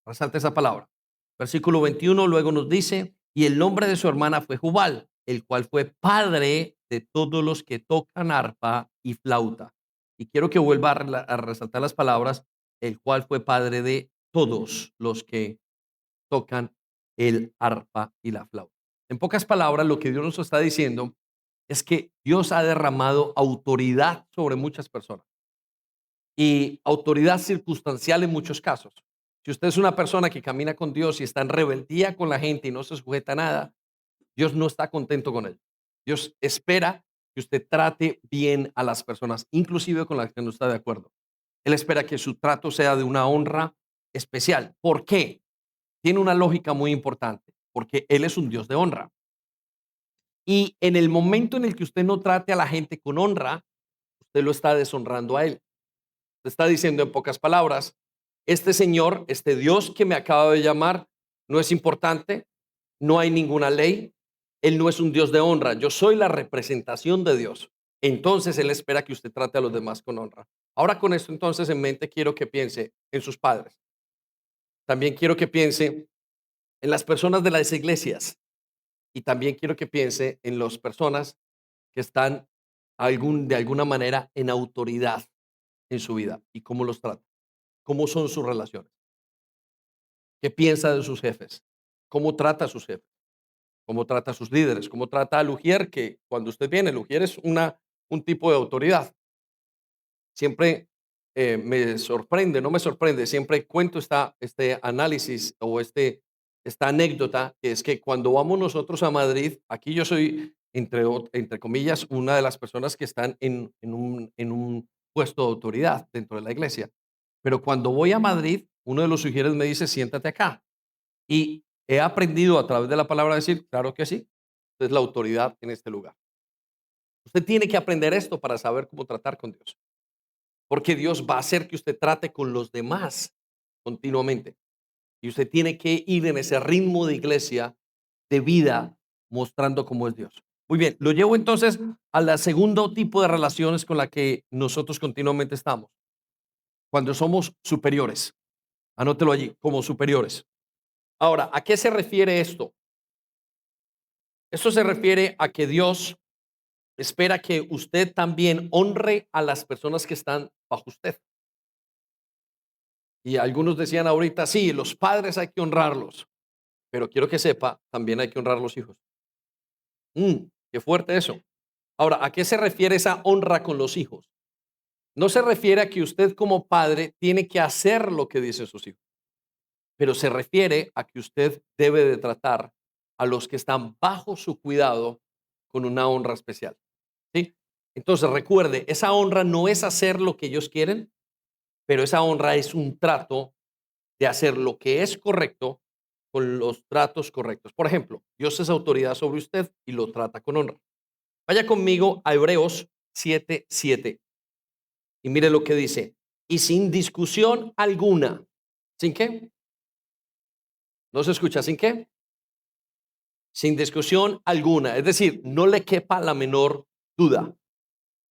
Resalte esa palabra. Versículo 21 luego nos dice, y el nombre de su hermana fue Jubal, el cual fue padre de todos los que tocan arpa y flauta. Y quiero que vuelva a resaltar las palabras, el cual fue padre de todos los que tocan el arpa y la flauta. En pocas palabras, lo que Dios nos está diciendo es que Dios ha derramado autoridad sobre muchas personas y autoridad circunstancial en muchos casos. Si usted es una persona que camina con Dios y está en rebeldía con la gente y no se sujeta a nada, Dios no está contento con él. Dios espera que usted trate bien a las personas, inclusive con las que no está de acuerdo. Él espera que su trato sea de una honra especial. ¿Por qué? Tiene una lógica muy importante, porque Él es un Dios de honra. Y en el momento en el que usted no trate a la gente con honra, usted lo está deshonrando a Él. Te está diciendo en pocas palabras, este Señor, este Dios que me acaba de llamar, no es importante, no hay ninguna ley, Él no es un Dios de honra, yo soy la representación de Dios. Entonces Él espera que usted trate a los demás con honra. Ahora con esto entonces en mente quiero que piense en sus padres. También quiero que piense en las personas de las iglesias y también quiero que piense en las personas que están de alguna manera en autoridad en su vida y cómo los trata. ¿Cómo son sus relaciones? ¿Qué piensa de sus jefes? ¿Cómo trata a sus jefes? ¿Cómo trata a sus líderes? ¿Cómo trata a Lugier? Que cuando usted viene, Lugier es un tipo de autoridad. Siempre me sorprende, no me sorprende, siempre cuento este análisis o esta anécdota, que es que cuando vamos nosotros a Madrid, aquí yo soy, entre comillas, una de las personas que están en un puesto de autoridad dentro de la iglesia. Pero cuando voy a Madrid, uno de los sugieres me dice, siéntate acá. Y he aprendido a través de la palabra a decir, claro que sí, usted es la autoridad en este lugar. Usted tiene que aprender esto para saber cómo tratar con Dios. Porque Dios va a hacer que usted trate con los demás continuamente. Y usted tiene que ir en ese ritmo de iglesia, de vida, mostrando cómo es Dios. Muy bien, lo llevo entonces a la segundo tipo de relaciones con la que nosotros continuamente estamos. Cuando somos superiores. Anótelo allí, como superiores. Ahora, ¿a qué se refiere esto? Esto se refiere a que Dios espera que usted también honre a las personas que están bajo usted. Y algunos decían ahorita, sí, los padres hay que honrarlos, pero quiero que sepa, también hay que honrar a los hijos. Qué fuerte eso. Ahora, ¿a qué se refiere esa honra con los hijos? No se refiere a que usted como padre tiene que hacer lo que dicen sus hijos, pero se refiere a que usted debe de tratar a los que están bajo su cuidado con una honra especial, ¿sí? Entonces, recuerde, esa honra no es hacer lo que ellos quieren, pero esa honra es un trato de hacer lo que es correcto con los tratos correctos. Por ejemplo, Dios es autoridad sobre usted y lo trata con honra. Vaya conmigo a Hebreos 7:7 y mire lo que dice. Y sin discusión alguna. ¿Sin qué? ¿No se escucha? ¿Sin qué? Sin discusión alguna. Es decir, no le quepa la menor duda.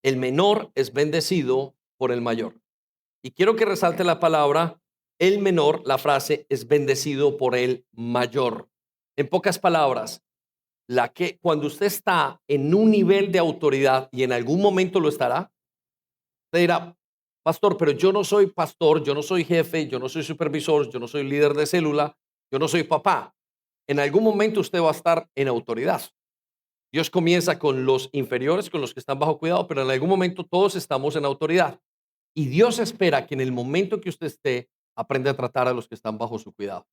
El menor es bendecido por el mayor. Y quiero que resalte la palabra el menor, la frase es bendecido por el mayor. En pocas palabras, la que cuando usted está en un nivel de autoridad y en algún momento lo estará, usted dirá, pastor, pero yo no soy pastor, yo no soy jefe, yo no soy supervisor, yo no soy líder de célula, yo no soy papá. En algún momento usted va a estar en autoridad. Dios comienza con los inferiores, con los que están bajo cuidado, pero en algún momento todos estamos en autoridad. Y Dios espera que en el momento que usted esté, aprenda a tratar a los que están bajo su cuidado.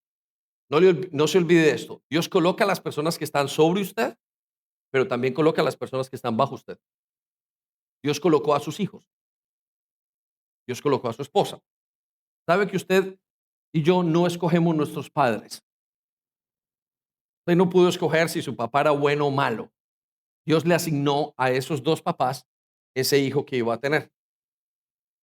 No se olvide de esto. Dios coloca a las personas que están sobre usted, pero también coloca a las personas que están bajo usted. Dios colocó a sus hijos. Dios colocó a su esposa. Sabe que usted y yo no escogemos nuestros padres. Usted no pudo escoger si su papá era bueno o malo. Dios le asignó a esos dos papás ese hijo que iba a tener.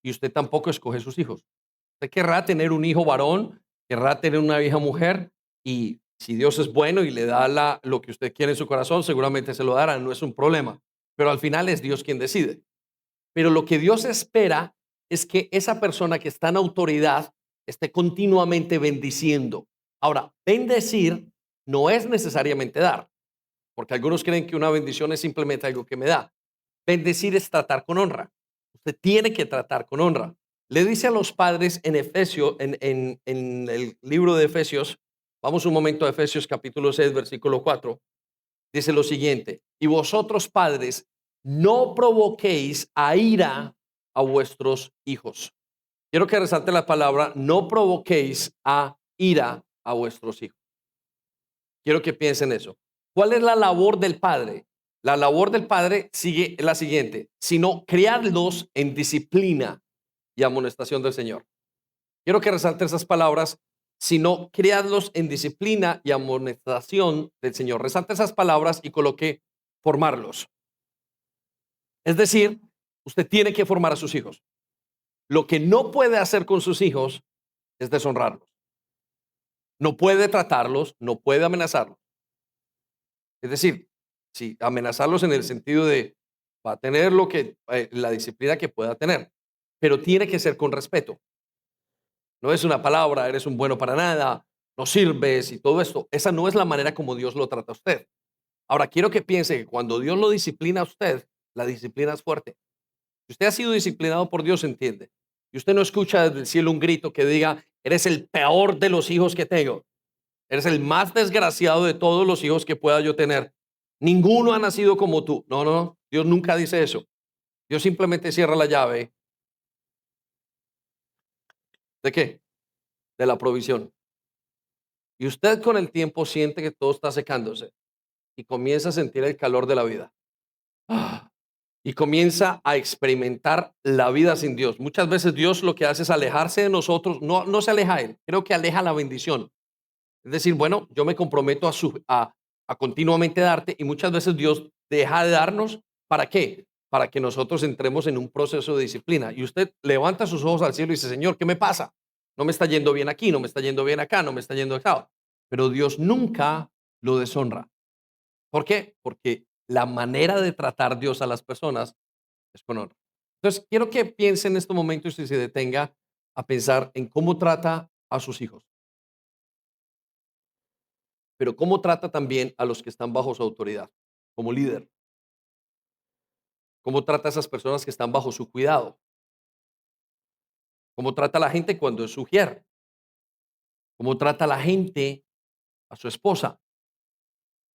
Y usted tampoco escoge sus hijos. Usted querrá tener un hijo varón, querrá tener una hija mujer, y si Dios es bueno y le da lo que usted quiere en su corazón, seguramente se lo dará, no es un problema. Pero al final es Dios quien decide. Pero lo que Dios espera es que esa persona que está en autoridad esté continuamente bendiciendo. Ahora, bendecir no es necesariamente dar, porque algunos creen que una bendición es simplemente algo que me da. Bendecir es tratar con honra. Usted tiene que tratar con honra. Le dice a los padres en Efesios, en el libro de Efesios, vamos un momento a Efesios capítulo 6, versículo 4, dice lo siguiente, y vosotros padres, no provoquéis a ira a vuestros hijos. Quiero que resalte la palabra, no provoquéis a ira a vuestros hijos. Quiero que piensen eso. ¿Cuál es la labor del padre? La labor del padre sigue la siguiente, sino criarlos en disciplina y amonestación del Señor. Quiero que resalte esas palabras, sino criarlos en disciplina y amonestación del Señor. Resalte esas palabras y coloque formarlos. Es decir, usted tiene que formar a sus hijos. Lo que no puede hacer con sus hijos es deshonrarlos. No puede tratarlos, no puede amenazarlos. Es decir, sí, amenazarlos en el sentido de va a tener la disciplina que pueda tener, pero tiene que ser con respeto. No es una palabra, eres un bueno para nada, no sirves y todo esto. Esa no es la manera como Dios lo trata a usted. Ahora, quiero que piense que cuando Dios lo disciplina a usted, la disciplina es fuerte. Si usted ha sido disciplinado por Dios, entiende. Y usted no escucha desde el cielo un grito que diga, eres el peor de los hijos que tengo. Eres el más desgraciado de todos los hijos que pueda yo tener. Ninguno ha nacido como tú. No, no, no. Dios nunca dice eso. Dios simplemente cierra la llave. ¿De qué? De la provisión. Y usted con el tiempo siente que todo está secándose y comienza a sentir el calor de la vida. Ah, y comienza a experimentar la vida sin Dios. Muchas veces Dios lo que hace es alejarse de nosotros. No, no se aleja Él. Creo que aleja la bendición. Es decir, bueno, yo me comprometo a continuamente darte y muchas veces Dios deja de darnos. ¿Para qué? Para que nosotros entremos en un proceso de disciplina. Y usted levanta sus ojos al cielo y dice, Señor, ¿qué me pasa? No me está yendo bien aquí, no me está yendo bien acá, no me está yendo acá. Pero Dios nunca lo deshonra. ¿Por qué? Porque la manera de tratar Dios a las personas es con honra. Entonces, quiero que piense en este momento y se detenga a pensar en cómo trata a sus hijos, pero cómo trata también a los que están bajo su autoridad, como líder, cómo trata a esas personas que están bajo su cuidado. cómo trata a la gente cuando es sugier, cómo trata a la gente a su esposa.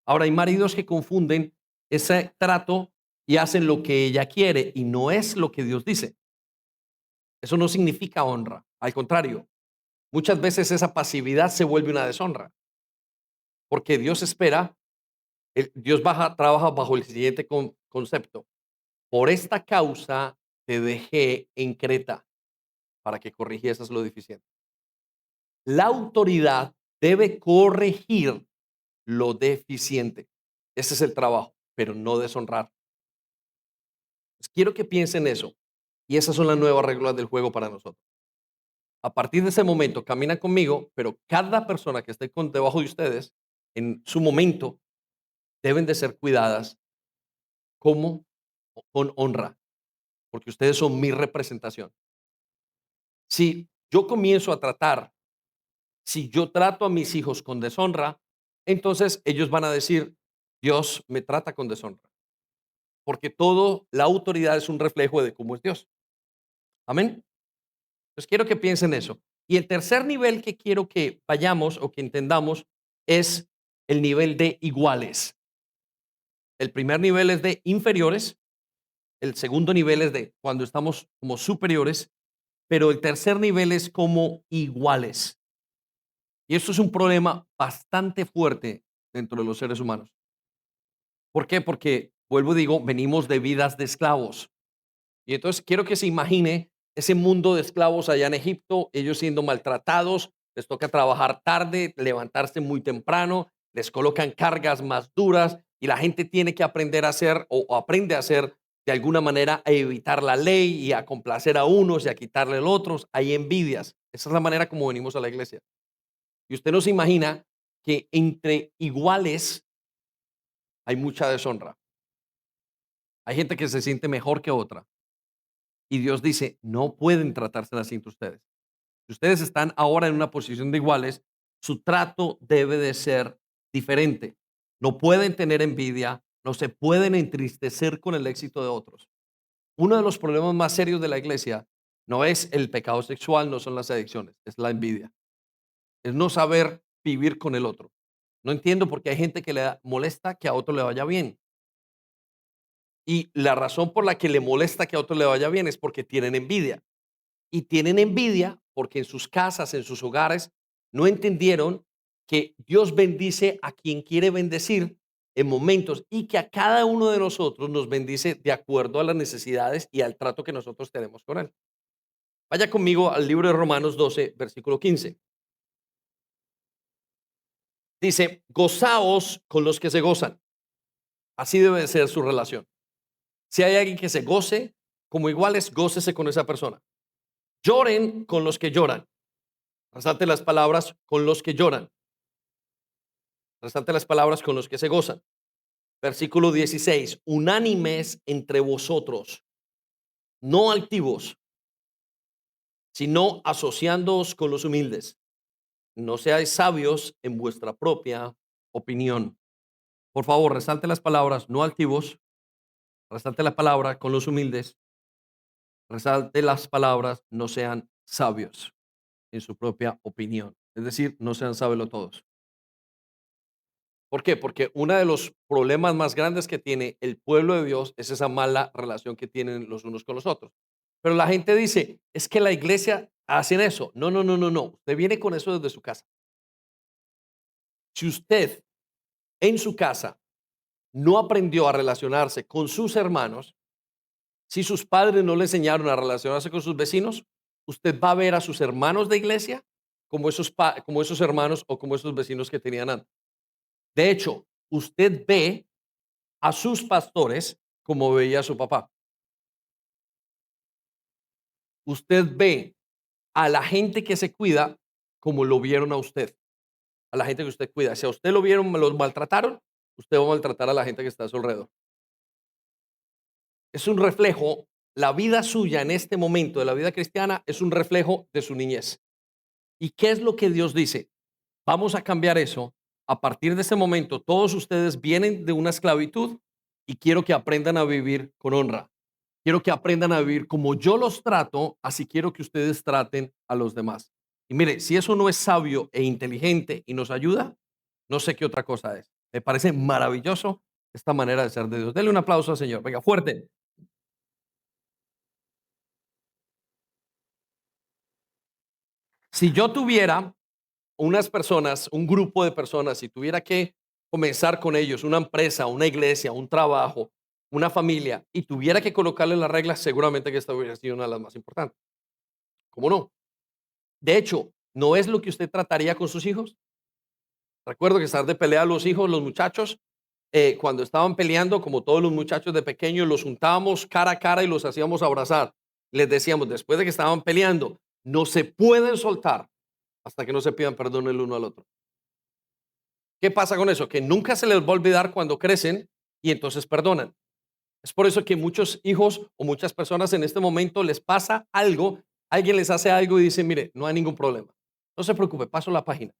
Ahora, hay maridos que confunden ese trato y hacen lo que ella quiere y no es lo que Dios dice. Eso no significa honra. Al contrario, muchas veces esa pasividad se vuelve una deshonra, porque Dios espera, Dios trabaja bajo el siguiente concepto. Por esta causa te dejé en Creta para que corrigieses lo deficiente. La autoridad debe corregir lo deficiente. Ese es el trabajo, pero no deshonrar. Pues quiero que piensen eso. Y esas son las nuevas reglas del juego para nosotros. A partir de ese momento, caminan conmigo, pero cada persona que esté debajo de ustedes, en su momento, deben de ser cuidadas como con honra, porque ustedes son mi representación. Si yo comienzo a tratar, si yo trato a mis hijos con deshonra, entonces ellos van a decir, Dios me trata con deshonra, porque todo, la autoridad es un reflejo de cómo es Dios. Amén. Entonces quiero que piensen eso. Y el tercer nivel que quiero que vayamos o que entendamos es el nivel de iguales. El primer nivel es de inferiores, el segundo nivel es de cuando estamos como superiores, pero el tercer nivel es como iguales. Y esto es un problema bastante fuerte dentro de los seres humanos. ¿Por qué? Porque, vuelvo y digo, venimos de vidas de esclavos. Y entonces quiero que se imagine ese mundo de esclavos allá en Egipto, ellos siendo maltratados, les toca trabajar tarde, levantarse muy temprano, les colocan cargas más duras y la gente tiene que aprender a hacer o aprende a hacer de alguna manera a evitar la ley y a complacer a unos y a quitarle a otros. Hay envidias. Esa es la manera como venimos a la iglesia. Y usted no se imagina que entre iguales hay mucha deshonra. Hay gente que se siente mejor que otra. Y Dios dice, no pueden tratarse así entre ustedes. Si ustedes están ahora en una posición de iguales, su trato debe de ser diferente. No pueden tener envidia, no se pueden entristecer con el éxito de otros. Uno de los problemas más serios de la iglesia no es el pecado sexual, no son las adicciones, es la envidia. Es no saber vivir con el otro. No entiendo por qué hay gente que le molesta que a otro le vaya bien. Y la razón por la que le molesta que a otro le vaya bien es porque tienen envidia. Y tienen envidia porque en sus casas, en sus hogares, no entendieron que Dios bendice a quien quiere bendecir en momentos y que a cada uno de nosotros nos bendice de acuerdo a las necesidades y al trato que nosotros tenemos con Él. Vaya conmigo al libro de Romanos 12, versículo 15. Dice, gozaos con los que se gozan. Así debe ser su relación. Si hay alguien que se goce, como iguales, gócese con esa persona. Lloren con los que lloran. Resalte las palabras con los que lloran. Resalte las palabras con los que se gozan. Versículo 16. Unánimes entre vosotros, no altivos, sino asociándoos con los humildes. No seáis sabios en vuestra propia opinión. Por favor, resalte las palabras no altivos. Resalte la palabra con los humildes. Resalte las palabras no sean sabios en su propia opinión. Es decir, no sean sabios todos. ¿Por qué? Porque uno de los problemas más grandes que tiene el pueblo de Dios es esa mala relación que tienen los unos con los otros. Pero la gente dice, es que la iglesia hacen eso. No, no, no, no, no. Usted viene con eso desde su casa. Si usted en su casa no aprendió a relacionarse con sus hermanos, si sus padres no le enseñaron a relacionarse con sus vecinos, usted va a ver a sus hermanos de iglesia como como esos hermanos o como esos vecinos que tenían antes. De hecho, usted ve a sus pastores como veía a su papá. Usted ve a la gente que se cuida como lo vieron a usted, a la gente que usted cuida. Si a usted lo vieron, los maltrataron, usted va a maltratar a la gente que está a su alrededor. Es un reflejo, la vida suya en este momento de la vida cristiana es un reflejo de su niñez. ¿Y qué es lo que Dios dice? Vamos a cambiar eso. A partir de ese momento, todos ustedes vienen de una esclavitud y quiero que aprendan a vivir con honra. Quiero que aprendan a vivir como yo los trato, así quiero que ustedes traten a los demás. Y mire, si eso no es sabio e inteligente y nos ayuda, no sé qué otra cosa es. Me parece maravilloso esta manera de ser de Dios. Dele un aplauso al Señor. Venga, fuerte. Si yo tuviera unas personas, un grupo de personas, si tuviera que comenzar con ellos, una empresa, una iglesia, un trabajo, una familia, y tuviera que colocarle las reglas, seguramente que esta hubiera sido una de las más importantes. ¿Cómo no? De hecho, ¿no es lo que usted trataría con sus hijos? Recuerdo que estar de pelea los hijos, los muchachos, cuando estaban peleando, como todos los muchachos de pequeños, los juntábamos cara a cara y los hacíamos abrazar. Les decíamos, después de que estaban peleando, no se pueden soltar hasta que no se pidan perdón el uno al otro. ¿Qué pasa con eso? Que nunca se les va a olvidar cuando crecen y entonces perdonan. Es por eso que muchos hijos o muchas personas en este momento les pasa algo, alguien les hace algo y dice, mire, no hay ningún problema. No se preocupe, paso la página.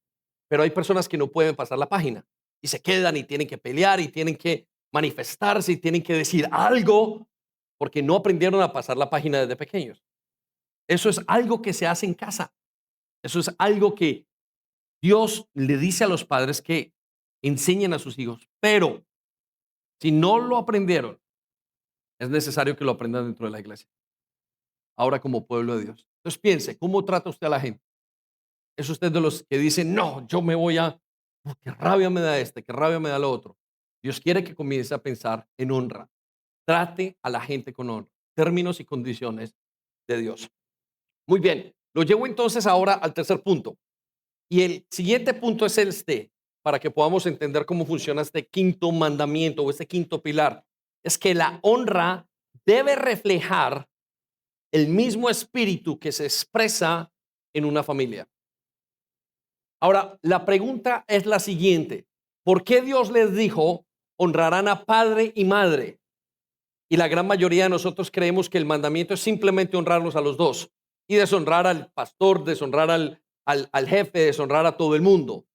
Pero hay personas que no pueden pasar la página y se quedan y tienen que pelear y tienen que manifestarse y tienen que decir algo porque no aprendieron a pasar la página desde pequeños. Eso es algo que se hace en casa. Eso es algo que Dios le dice a los padres que enseñen a sus hijos. Pero si no lo aprendieron, es necesario que lo aprendan dentro de la iglesia. Ahora como pueblo de Dios. Entonces piense, ¿cómo trata usted a la gente? ¿Es usted de los que dicen, no, yo me voy a, qué rabia me da este, qué rabia me da lo otro? Dios quiere que comience a pensar en honra. Trate a la gente con honra. Términos y condiciones de Dios. Muy bien, lo llevo entonces ahora al tercer punto. Y el siguiente punto es este, para que podamos entender cómo funciona este quinto mandamiento o este quinto pilar. Es que la honra debe reflejar el mismo espíritu que se expresa en una familia. Ahora, la pregunta es la siguiente. ¿Por qué Dios les dijo honrarán a padre y madre? Y la gran mayoría de nosotros creemos que el mandamiento es simplemente honrarlos a los dos y deshonrar al pastor, deshonrar al jefe, deshonrar a todo el mundo,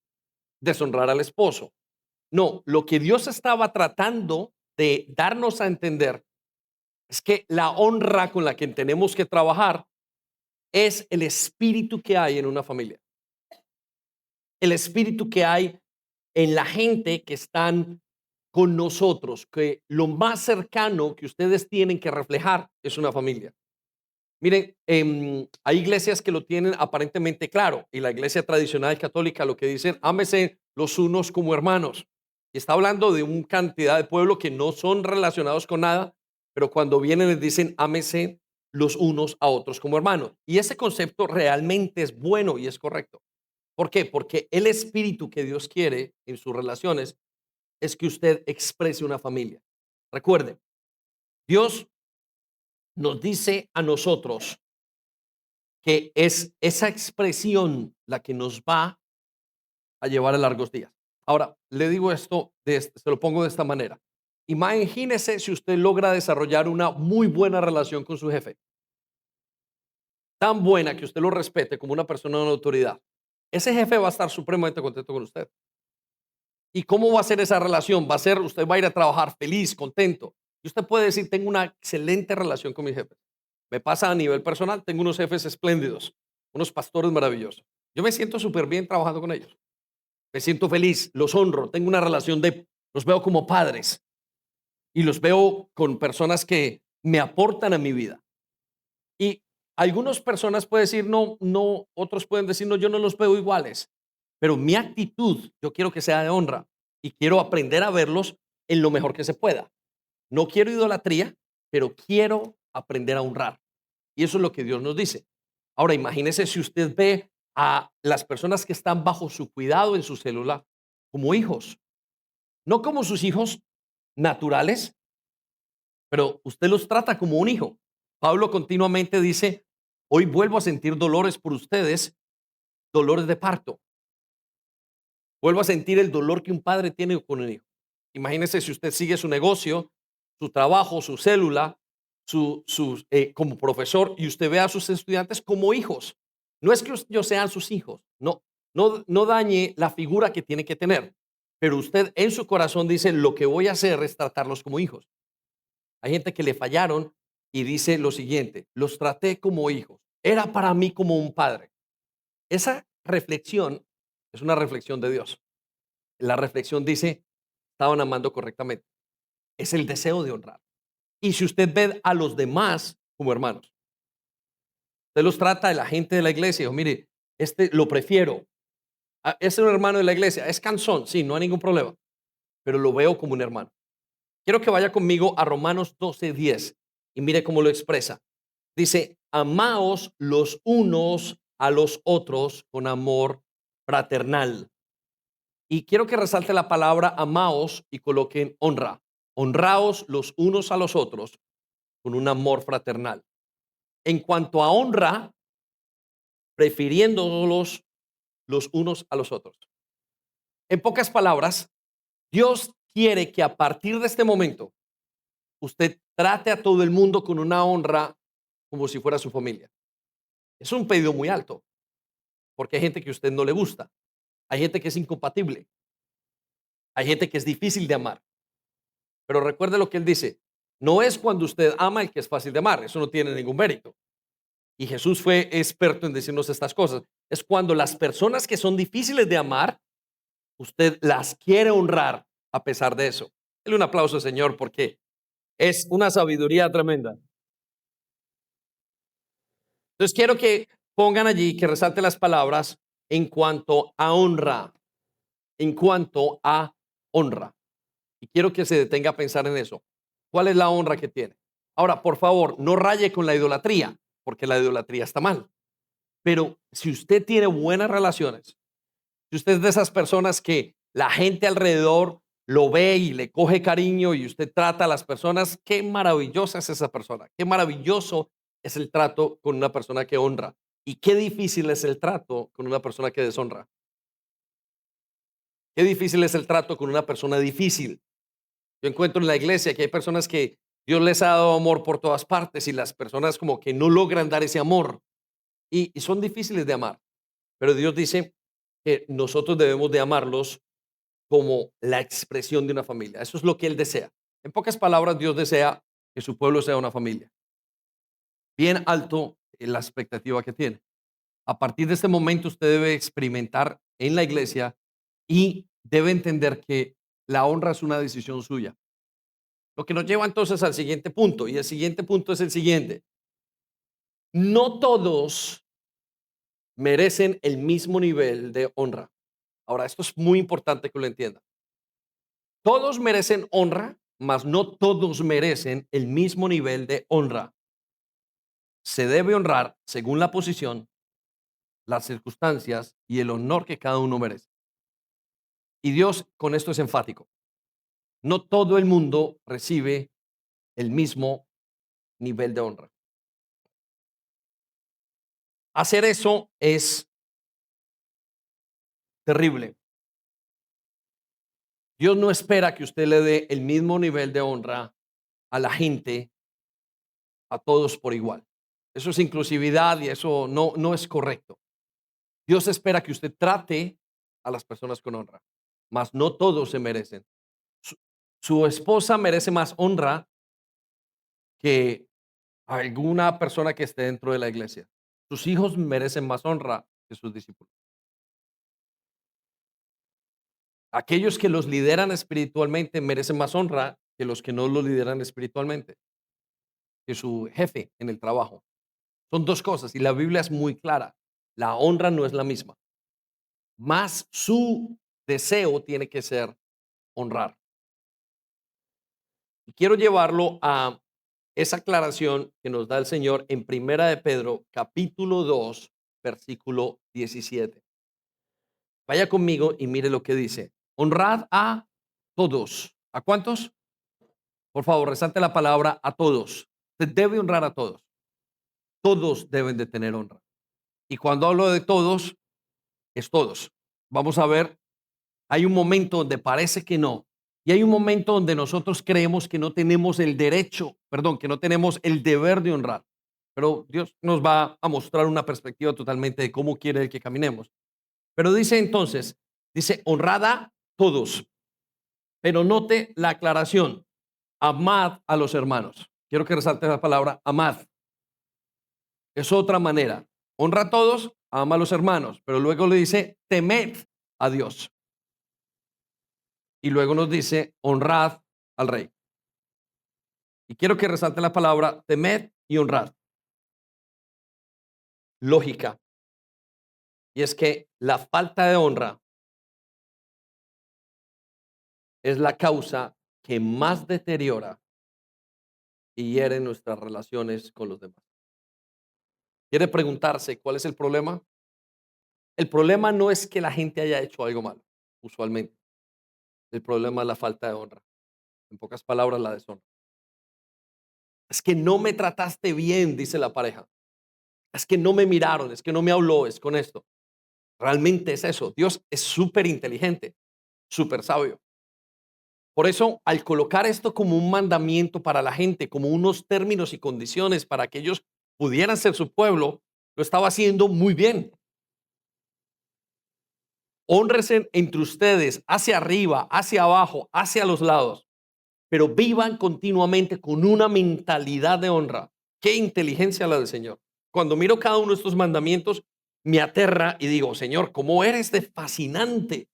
deshonrar al esposo. No, lo que Dios estaba tratando de darnos a entender es que la honra con la que tenemos que trabajar es el espíritu que hay en una familia, el espíritu que hay en la gente que están con nosotros, que lo más cercano que ustedes tienen que reflejar es una familia. Miren, hay iglesias que lo tienen aparentemente claro, y la iglesia tradicional católica lo que dicen, ámese los unos como hermanos. Y está hablando de una cantidad de pueblo que no son relacionados con nada, pero cuando vienen les dicen, ámese los unos a otros como hermanos. Y ese concepto realmente es bueno y es correcto. ¿Por qué? Porque el espíritu que Dios quiere en sus relaciones es que usted exprese una familia. Recuerde, Dios nos dice a nosotros que es esa expresión la que nos va a llevar a largos días. Ahora, le digo esto, se lo pongo de esta manera. Imagínese si usted logra desarrollar una muy buena relación con su jefe, tan buena que usted lo respete como una persona de autoridad. Ese jefe va a estar supremamente contento con usted. ¿Y cómo va a ser esa relación? Va a ser, usted va a ir a trabajar feliz, contento. Y usted puede decir, tengo una excelente relación con mis jefes. Me pasa a nivel personal, tengo unos jefes espléndidos, unos pastores maravillosos. Yo me siento súper bien trabajando con ellos. Me siento feliz, los honro, tengo una relación los veo como padres y los veo con personas que me aportan a mi vida. Y algunas personas pueden decir, no, no, otros pueden decir, no, yo no los veo iguales, pero mi actitud, yo quiero que sea de honra y quiero aprender a verlos en lo mejor que se pueda. No quiero idolatría, pero quiero aprender a honrar. Y eso es lo que Dios nos dice. Ahora, imagínese si usted ve a las personas que están bajo su cuidado en su célula como hijos, no como sus hijos naturales, pero usted los trata como un hijo. Pablo continuamente dice, hoy vuelvo a sentir dolores por ustedes, dolores de parto. Vuelvo a sentir el dolor que un padre tiene con un hijo. Imagínese si usted sigue su negocio, su trabajo, su célula, como profesor y usted ve a sus estudiantes como hijos. No es que ellos sean sus hijos, no, no, no dañe la figura que tiene que tener, pero usted en su corazón dice, lo que voy a hacer es tratarlos como hijos. Hay gente que le fallaron y dice lo siguiente: los traté como hijos, era para mí como un padre. Esa reflexión es una reflexión de Dios. La reflexión dice, estaban amando correctamente. Es el deseo de honrar. Y si usted ve a los demás como hermanos, usted los trata de la gente de la iglesia, o mire, este lo prefiero, es un hermano de la iglesia, es cansón, sí, no hay ningún problema, pero lo veo como un hermano. Quiero que vaya conmigo a Romanos 12:10 y mire cómo lo expresa. Dice, amaos los unos a los otros con amor fraternal. Y quiero que resalte la palabra amaos y coloquen honra. Honraos los unos a los otros con un amor fraternal. En cuanto a honra, prefiriéndolos los unos a los otros. En pocas palabras, Dios quiere que a partir de este momento usted trate a todo el mundo con una honra como si fuera su familia. Es un pedido muy alto, porque hay gente que a usted no le gusta, hay gente que es incompatible, hay gente que es difícil de amar. Pero recuerde lo que él dice, no es cuando usted ama el que es fácil de amar, eso no tiene ningún mérito. Y Jesús fue experto en decirnos estas cosas. Es cuando las personas que son difíciles de amar, usted las quiere honrar a pesar de eso. Dele un aplauso, Señor, porque es una sabiduría tremenda. Entonces quiero que pongan allí, que resalte las palabras en cuanto a honra, en cuanto a honra. Y quiero que se detenga a pensar en eso. ¿Cuál es la honra que tiene? Ahora, por favor, no raye con la idolatría, porque la idolatría está mal. Pero si usted tiene buenas relaciones, si usted es de esas personas que la gente alrededor lo ve y le coge cariño y usted trata a las personas, qué maravillosa es esa persona, qué maravilloso es el trato con una persona que honra y qué difícil es el trato con una persona que deshonra. Qué difícil es el trato con una persona difícil. Yo encuentro en la iglesia que hay personas que Dios les ha dado amor por todas partes y las personas como que no logran dar ese amor y son difíciles de amar. Pero Dios dice que nosotros debemos de amarlos como la expresión de una familia. Eso es lo que Él desea. En pocas palabras, Dios desea que su pueblo sea una familia. Bien alto en la expectativa que tiene. A partir de este momento, usted debe experimentar en la iglesia y debe entender que la honra es una decisión suya. Lo que nos lleva entonces al siguiente punto, y el siguiente punto es el siguiente. No todos merecen el mismo nivel de honra. Ahora, esto es muy importante que lo entienda. Todos merecen honra, mas no todos merecen el mismo nivel de honra. Se debe honrar según la posición, las circunstancias y el honor que cada uno merece. Y Dios con esto es enfático. No todo el mundo recibe el mismo nivel de honra. Hacer eso es terrible. Dios no espera que usted le dé el mismo nivel de honra a la gente, a todos por igual. Eso es inclusividad y eso no es correcto. Dios espera que usted trate a las personas con honra, mas no todos se merecen. Su, su esposa merece más honra que alguna persona que esté dentro de la iglesia. Sus hijos merecen más honra que sus discípulos. Aquellos que los lideran espiritualmente merecen más honra que los que no los lideran espiritualmente, que su jefe en el trabajo. Son dos cosas y la Biblia es muy clara. La honra no es la misma, más su deseo tiene que ser honrar. Y quiero llevarlo a esa aclaración que nos da el Señor en Primera de Pedro, capítulo 2 versículo 17. Vaya conmigo y mire lo que dice. Honrad a todos. ¿A cuántos? Por favor, resalte la palabra a todos. Se debe honrar a todos. Todos deben de tener honra. Y cuando hablo de todos, es todos. Vamos a ver, hay un momento donde parece que no. Y hay un momento donde nosotros creemos que no tenemos el derecho, perdón, que no tenemos el deber de honrar. Pero Dios nos va a mostrar una perspectiva totalmente de cómo quiere que caminemos. Pero dice entonces, dice, honrad a todos. Pero note la aclaración, amad a los hermanos. quiero que resalte la palabra amad. Es otra manera. Honra a todos, ama a los hermanos, pero luego le dice temed a Dios. Y luego nos dice honrad al rey. Y quiero que resalte la palabra temed y honrad. Lógica. Y es que la falta de honra es la causa que más deteriora y hiere nuestras relaciones con los demás. ¿Quiere preguntarse cuál es el problema? El problema no es que la gente haya hecho algo malo, usualmente. El problema es la falta de honra. En pocas palabras, la deshonra. Es que no me trataste bien, dice la pareja. Es que no me miraron, es que no me habló, es con esto. Realmente es eso. Dios es súper inteligente, súper sabio. Por eso, al colocar esto como un mandamiento para la gente, como unos términos y condiciones para que ellos pudieran ser su pueblo, lo estaba haciendo muy bien. Hónrense entre ustedes, hacia arriba, hacia abajo, hacia los lados, pero vivan continuamente con una mentalidad de honra. Qué inteligencia la del Señor. Cuando miro cada uno de estos mandamientos, me aterra y digo, Señor, ¿cómo eres de fascinante?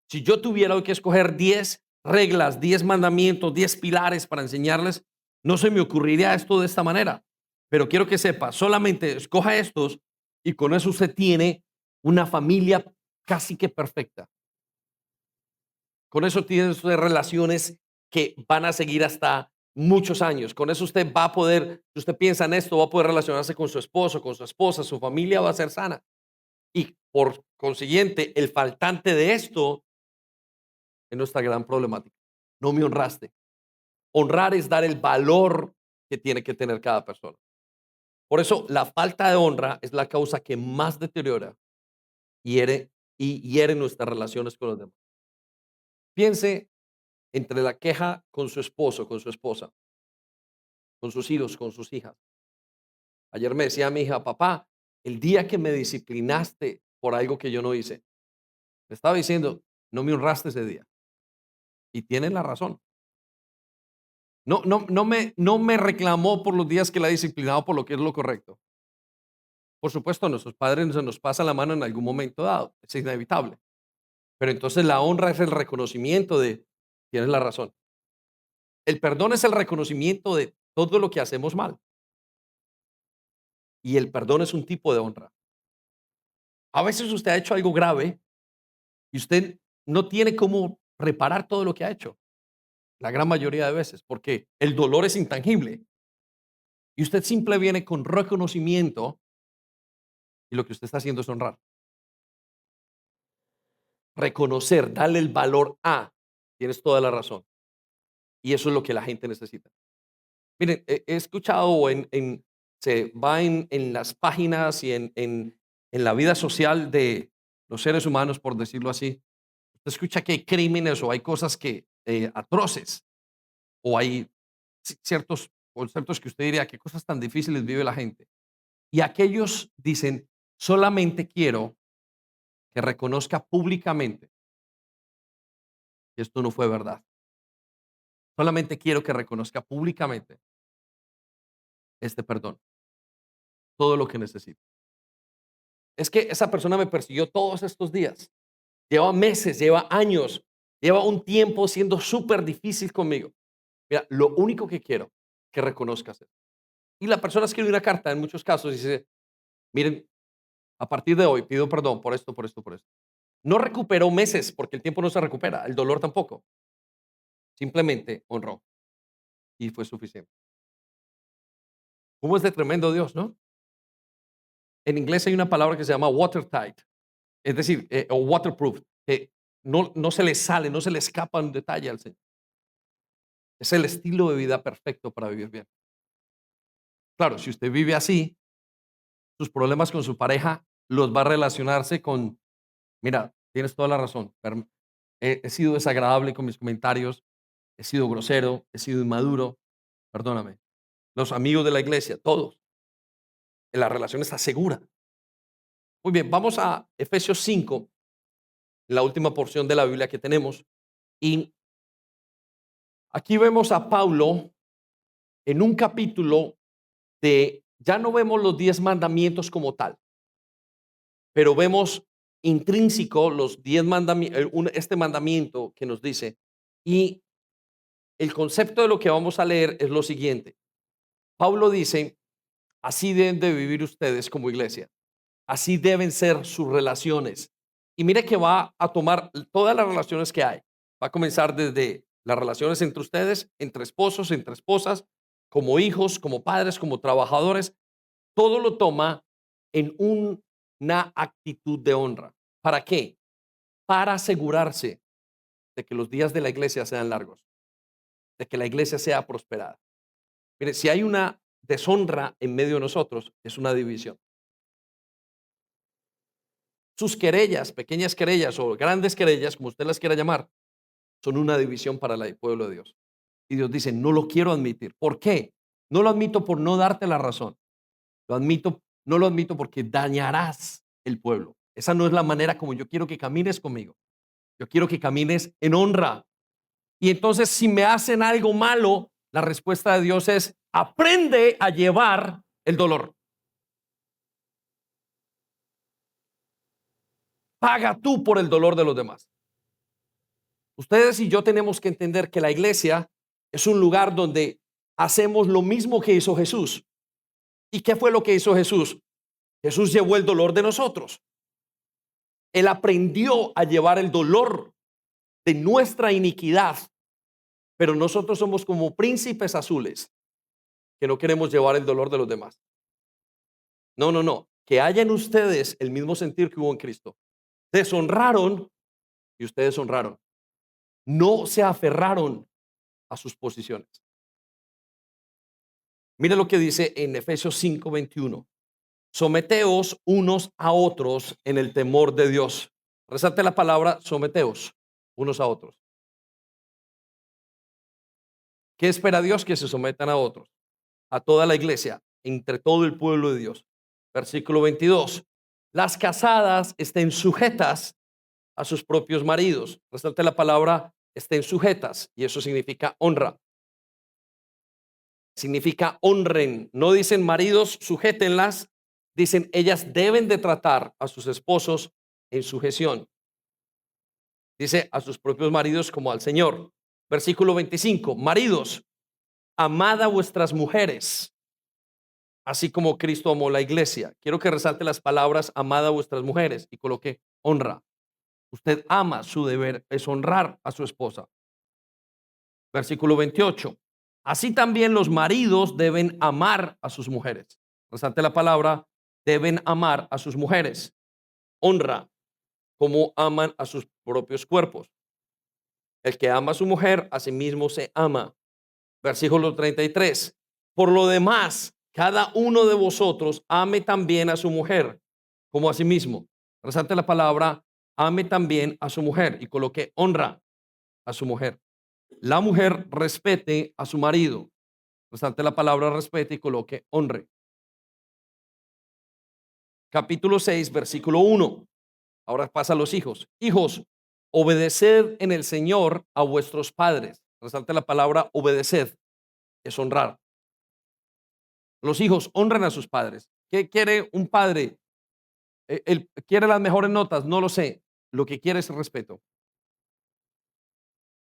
Si yo tuviera hoy que escoger 10 reglas, 10 mandamientos, 10 pilares para enseñarles, no se me ocurriría esto de esta manera. Pero quiero que sepa, solamente escoja estos y con eso usted tiene una familia casi que perfecta. Con eso tiene usted relaciones que van a seguir hasta muchos años. Con eso usted va a poder, si usted piensa en esto, va a poder relacionarse con su esposo, con su esposa, su familia va a ser sana. Y por consiguiente, el faltante de esto es nuestra gran problemática. No me honraste. Honrar es dar el valor que tiene que tener cada persona. Por eso, la falta de honra es la causa que más deteriora, hiere y hiere nuestras relaciones con los demás. Piense entre la queja con su esposo, con su esposa, con sus hijos, con sus hijas. Ayer me decía mi hija, papá, el día que me disciplinaste por algo que yo no hice, me estaba diciendo, no me honraste ese día. Y tiene la razón. No me reclamó por los días que la he disciplinado por lo que es lo correcto. Por supuesto, a nuestros padres se nos pasa la mano en algún momento dado, es inevitable. Pero entonces la honra es el reconocimiento de, tienes la razón. El perdón es el reconocimiento de todo lo que hacemos mal. Y el perdón es un tipo de honra. A veces usted ha hecho algo grave y usted no tiene cómo reparar todo lo que ha hecho. La gran mayoría de veces, porque el dolor es intangible. Y usted simple viene con reconocimiento y lo que usted está haciendo es honrar. Reconocer, darle el valor a. Tienes toda la razón. Y eso es lo que la gente necesita. Miren, he escuchado se va en las páginas y en la vida social de los seres humanos, por decirlo así. Usted escucha que hay crímenes o hay cosas que atroces o hay ciertos conceptos que usted diría, qué cosas tan difíciles vive la gente. Y aquellos dicen, solamente quiero que reconozca públicamente que esto no fue verdad. Solamente quiero que reconozca públicamente este perdón, todo lo que necesito. Es que esa persona me persiguió todos estos días. Lleva meses, lleva años, lleva un tiempo siendo súper difícil conmigo. Mira, lo único que quiero que reconozcas es. Y la persona escribe una carta en muchos casos y dice, miren, a partir de hoy pido perdón por esto, por esto, por esto. No recuperó meses porque el tiempo no se recupera, el dolor tampoco. Simplemente honró y fue suficiente. ¿Cómo es de tremendo Dios, no? En inglés hay una palabra que se llama watertight, es decir, o waterproof, que no se le sale, no se le escapa un detalle al Señor. Es el estilo de vida perfecto para vivir bien. Claro, si usted vive así, sus problemas con su pareja los va a relacionarse con, mira, tienes toda la razón, he sido desagradable con mis comentarios, he sido grosero, he sido inmaduro, perdóname. Los amigos de la iglesia, todos, la relación está segura. Muy bien, vamos a Efesios 5, la última porción de la Biblia que tenemos. Y aquí vemos a Pablo en un capítulo ya no vemos los 10 mandamientos como tal, pero vemos intrínseco los 10 mandamientos, este mandamiento que nos dice, y el concepto de lo que vamos a leer es lo siguiente. Pablo dice, así deben de vivir ustedes como iglesia, así deben ser sus relaciones. Y mire que va a tomar todas las relaciones que hay. Va a comenzar desde las relaciones entre ustedes, entre esposos, entre esposas, como hijos, como padres, como trabajadores. Todo lo toma en una actitud de honra. ¿Para qué? Para asegurarse de que los días de la iglesia sean largos, de que la iglesia sea prosperada. Mire, si hay una deshonra en medio de nosotros, es una división. Sus querellas, pequeñas querellas o grandes querellas, como usted las quiera llamar, son una división para el pueblo de Dios. Y Dios dice, no lo quiero admitir. ¿Por qué? No lo admito por no darte la razón. No lo admito porque dañarás el pueblo. Esa no es la manera como yo quiero que camines conmigo. Yo quiero que camines en honra. Y entonces, si me hacen algo malo, la respuesta de Dios es, aprende a llevar el dolor. Paga tú por el dolor de los demás. Ustedes y yo tenemos que entender que la iglesia es un lugar donde hacemos lo mismo que hizo Jesús. ¿Y qué fue lo que hizo Jesús? Jesús llevó el dolor de nosotros. Él aprendió a llevar el dolor de nuestra iniquidad, pero nosotros somos como príncipes azules que no queremos llevar el dolor de los demás. No, no, no. Que haya en ustedes el mismo sentir que hubo en Cristo. Deshonraron y ustedes honraron. No se aferraron a sus posiciones. Mire lo que dice en Efesios 5:21. Someteos unos a otros en el temor de Dios. Resalte la palabra someteos unos a otros. ¿Qué espera Dios? Que se sometan a otros, a toda la iglesia, entre todo el pueblo de Dios. Versículo 22. Las casadas estén sujetas a sus propios maridos. Resalte la palabra estén sujetas y eso significa honra. Significa honren. No dicen maridos, sujétenlas. Dicen ellas deben de tratar a sus esposos en sujeción. Dice a sus propios maridos como al Señor. Versículo 25. Maridos, amad a vuestras mujeres, así como Cristo amó la iglesia. Quiero que resalte las palabras amad a vuestras mujeres y coloque honra. Usted ama, su deber es honrar a su esposa. Versículo 28. Así también los maridos deben amar a sus mujeres. Resalte la palabra, deben amar a sus mujeres. Honra como aman a sus propios cuerpos. El que ama a su mujer, a sí mismo se ama. Versículo 33. Por lo demás, cada uno de vosotros ame también a su mujer como a sí mismo. Resalte la palabra, ame también a su mujer y coloque honra a su mujer. La mujer respete a su marido. Resalte la palabra respete y coloque honre. Capítulo 6, versículo 1. Ahora pasa a los hijos. Hijos, obedeced en el Señor a vuestros padres. Resalte la palabra obedeced, es honrar. Los hijos honran a sus padres. ¿Qué quiere un padre? Él quiere las mejores notas, no lo sé. Lo que quiere es respeto,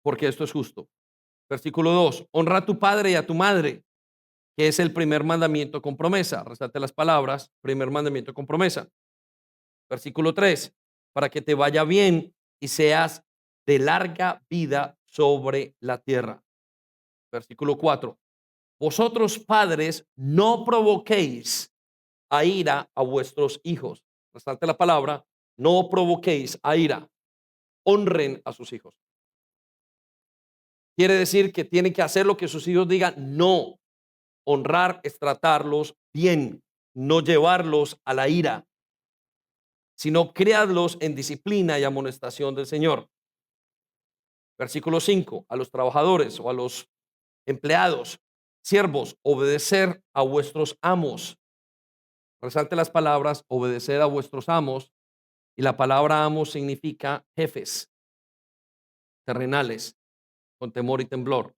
porque esto es justo. Versículo 2. Honra a tu padre y a tu madre, que es el primer mandamiento con promesa. Resalte las palabras, primer mandamiento con promesa. Versículo 3. Para que te vaya bien y seas de larga vida sobre la tierra. Versículo 4. Vosotros padres no provoquéis a ira a vuestros hijos. Resalte la palabra, no provoquéis a ira. Honren a sus hijos. Quiere decir que tienen que hacer lo que sus hijos digan. No. Honrar es tratarlos bien, no llevarlos a la ira, sino criarlos en disciplina y amonestación del Señor. Versículo 5. A los trabajadores o a los empleados, siervos, obedecer a vuestros amos. Resalte las palabras, obedecer a vuestros amos. Y la palabra amos significa jefes terrenales, con temor y temblor.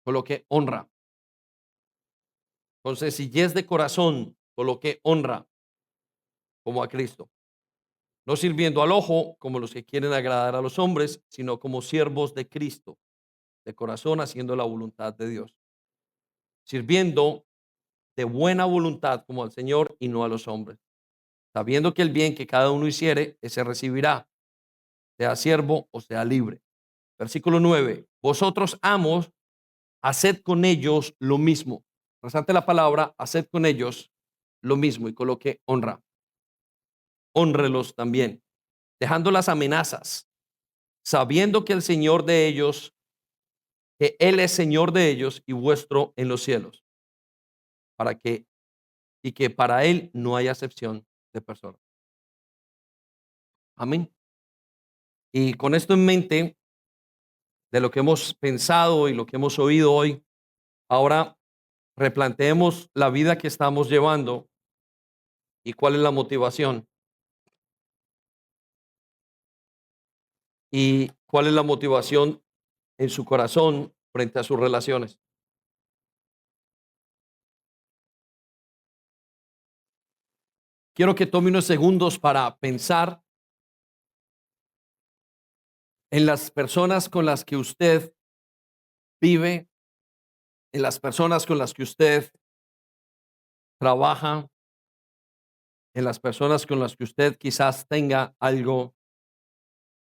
Con lo que honra. con sencillez de corazón, coloque honra como a Cristo, no sirviendo al ojo como los que quieren agradar a los hombres, sino como siervos de Cristo, de corazón haciendo la voluntad de Dios, sirviendo de buena voluntad como al Señor y no a los hombres, sabiendo que el bien que cada uno hiciere, ese recibirá, sea siervo o sea libre. Versículo 9. Vosotros amos, haced con ellos lo mismo. Resalte la palabra, haced con ellos lo mismo y coloque honra. Honrelos también, dejando las amenazas, sabiendo que el Señor de ellos, que Él es Señor de ellos y vuestro en los cielos, para que y que para Él no haya acepción de personas. Amén. Y con esto en mente, de lo que hemos pensado y lo que hemos oído hoy, ahora replanteemos la vida que estamos llevando y cuál es la motivación y cuál es la motivación en su corazón frente a sus relaciones. Quiero que tome unos segundos para pensar en las personas con las que usted vive, en las personas con las que usted trabaja, en las personas con las que usted quizás tenga algo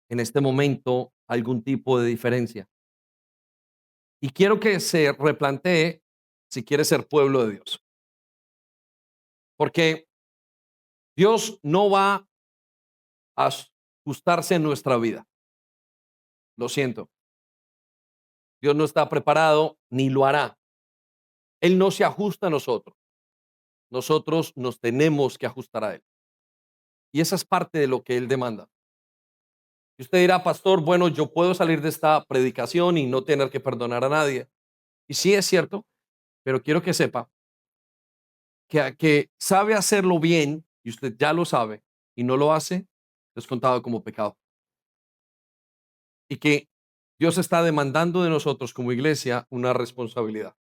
en este momento, algún tipo de diferencia. Y quiero que se replantee si quiere ser pueblo de Dios, porque Dios no va a ajustarse en nuestra vida. Lo siento, Dios no está preparado ni lo hará. Él no se ajusta a nosotros. Nosotros nos tenemos que ajustar a Él. Y esa es parte de lo que Él demanda. Y usted dirá, pastor, bueno, yo puedo salir de esta predicación y no tener que perdonar a nadie. Y sí es cierto, pero quiero que sepa que sabe hacerlo bien, y usted ya lo sabe, y no lo hace, es contado como pecado. Y que Dios está demandando de nosotros como iglesia una responsabilidad.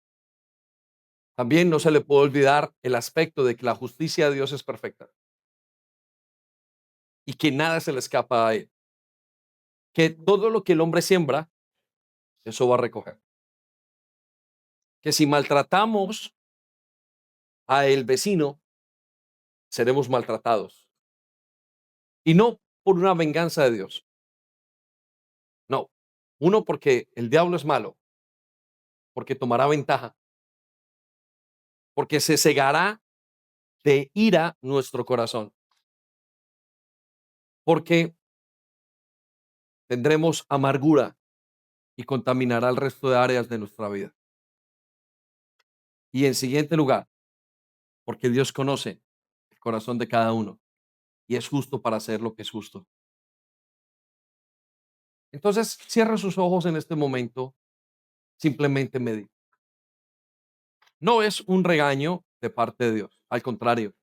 También no se le puede olvidar el aspecto de que la justicia de Dios es perfecta y que nada se le escapa a Él. Que todo lo que el hombre siembra, eso va a recoger. Que si maltratamos a el vecino, seremos maltratados. Y no por una venganza de Dios. No. Uno, porque el diablo es malo, porque tomará ventaja, porque se cegará de ira nuestro corazón, porque tendremos amargura y contaminará el resto de áreas de nuestra vida. Y en siguiente lugar, porque Dios conoce el corazón de cada uno y es justo para hacer lo que es justo. Entonces, cierre sus ojos en este momento, simplemente medite. No es un regaño de parte de Dios, al contrario,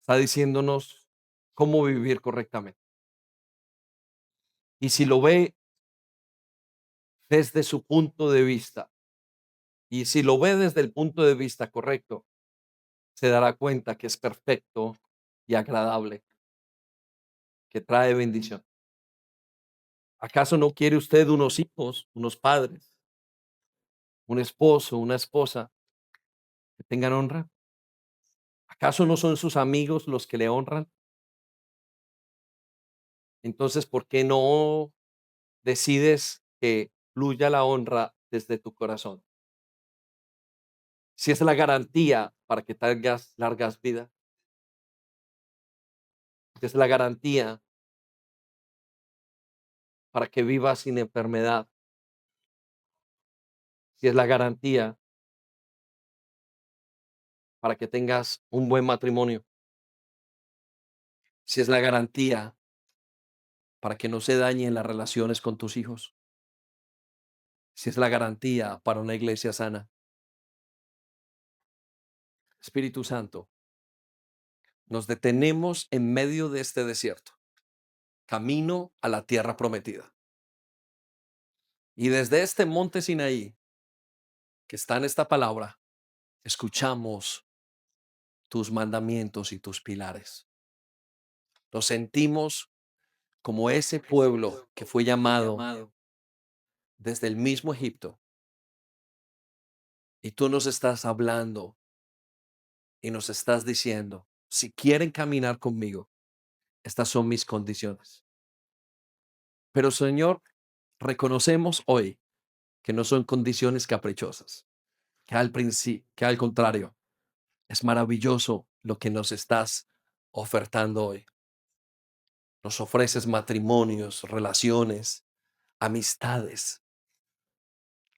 está diciéndonos cómo vivir correctamente. Y si lo ve desde su punto de vista, y si lo ve desde el punto de vista correcto, se dará cuenta que es perfecto y agradable, que trae bendición. ¿Acaso no quiere usted unos hijos, unos padres, un esposo, una esposa que tengan honra? ¿Acaso no son sus amigos los que le honran? Entonces, ¿por qué no decides que fluya la honra desde tu corazón? Si es la garantía para que tengas largas vidas, si es la garantía para que vivas sin enfermedad, si es la garantía para que tengas un buen matrimonio, si es la garantía para que no se dañen las relaciones con tus hijos, si es la garantía para una iglesia sana. Espíritu Santo, nos detenemos en medio de este desierto, camino a la tierra prometida. Y desde este monte Sinaí, que está en esta palabra, escuchamos tus mandamientos y tus pilares. Nos sentimos como ese pueblo que fue llamado desde el mismo Egipto. Y tú nos estás hablando y nos estás diciendo, si quieren caminar conmigo, estas son mis condiciones. Pero Señor, reconocemos hoy que no son condiciones caprichosas, que al contrario, es maravilloso lo que nos estás ofertando hoy. Nos ofreces matrimonios, relaciones, amistades.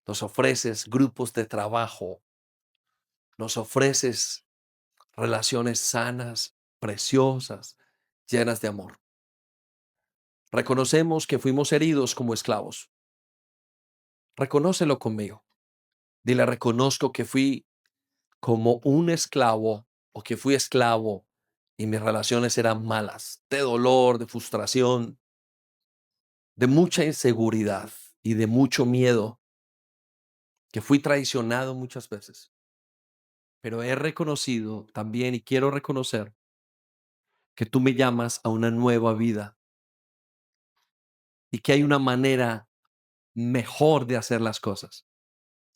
Nos ofreces grupos de trabajo. Nos ofreces relaciones sanas, preciosas, llenas de amor. Reconocemos que fuimos heridos como esclavos. Reconócelo conmigo. Dile, reconozco que fui como un esclavo o que fui esclavo y mis relaciones eran malas, de dolor, de frustración, de mucha inseguridad y de mucho miedo, que fui traicionado muchas veces. Pero he reconocido también y quiero reconocer que tú me llamas a una nueva vida y que hay una manera mejor de hacer las cosas.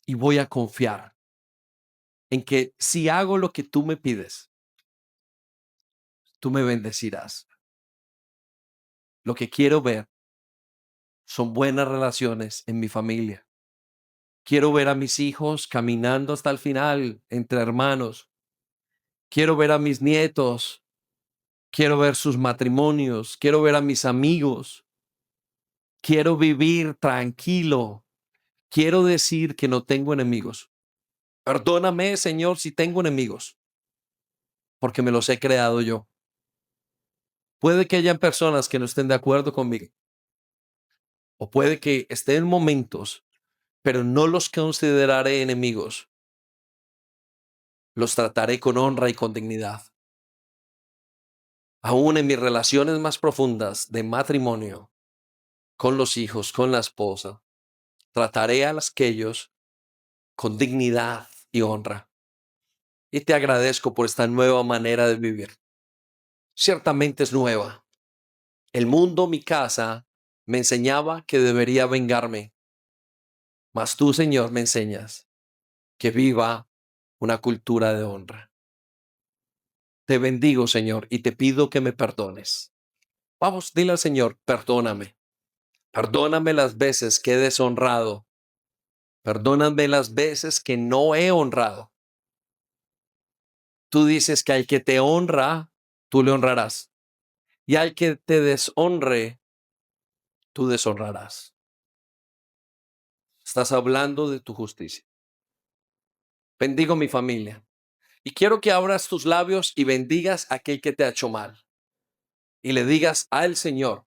Y voy a confiar en que si hago lo que tú me pides, tú me bendecirás. Lo que quiero ver son buenas relaciones en mi familia. Quiero ver a mis hijos caminando hasta el final entre hermanos. Quiero ver a mis nietos. Quiero ver sus matrimonios. Quiero ver a mis amigos. Quiero vivir tranquilo. Quiero decir que no tengo enemigos. Perdóname, Señor, si tengo enemigos, porque me los he creado yo. Puede que hayan personas que no estén de acuerdo conmigo, o puede que estén en momentos, pero no los consideraré enemigos. Los trataré con honra y con dignidad. Aún en mis relaciones más profundas de matrimonio, con los hijos, con la esposa, trataré a aquellos con dignidad y honra. Y te agradezco por esta nueva manera de vivir. Ciertamente es nueva. El mundo, mi casa, me enseñaba que debería vengarme. Mas tú, Señor, me enseñas que viva una cultura de honra. Te bendigo, Señor, y te pido que me perdones. Vamos, dile al Señor, perdóname. Perdóname las veces que he deshonrado. Perdóname las veces que no he honrado. Tú dices que al que te honra, tú le honrarás. Y al que te deshonre, tú deshonrarás. Estás hablando de tu justicia. Bendigo mi familia. Y quiero que abras tus labios y bendigas a aquel que te ha hecho mal. Y le digas al Señor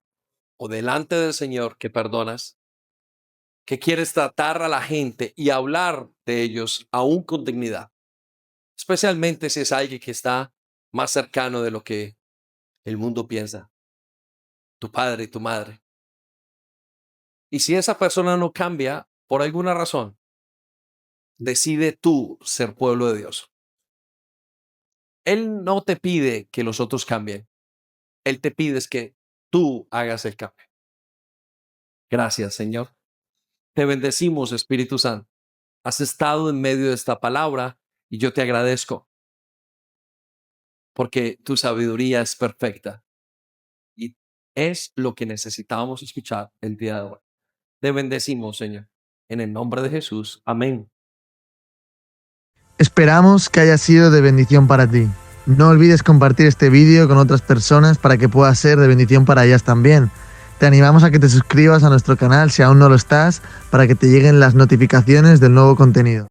o delante del Señor que perdonas, que quieres tratar a la gente y hablar de ellos aún con dignidad. Especialmente si es alguien que está más cercano de lo que el mundo piensa. Tu padre y tu madre. Y si esa persona no cambia por alguna razón, decide tú ser pueblo de Dios. Él no te pide que los otros cambien. Él te pide es que tú hagas el cambio. Gracias, Señor. Te bendecimos, Espíritu Santo. Has estado en medio de esta palabra y yo te agradezco porque tu sabiduría es perfecta y es lo que necesitábamos escuchar el día de hoy. Te bendecimos, Señor. En el nombre de Jesús. Amén. Esperamos que haya sido de bendición para ti. No olvides compartir este vídeo con otras personas para que pueda ser de bendición para ellas también. Te animamos a que te suscribas a nuestro canal si aún no lo estás, para que te lleguen las notificaciones del nuevo contenido.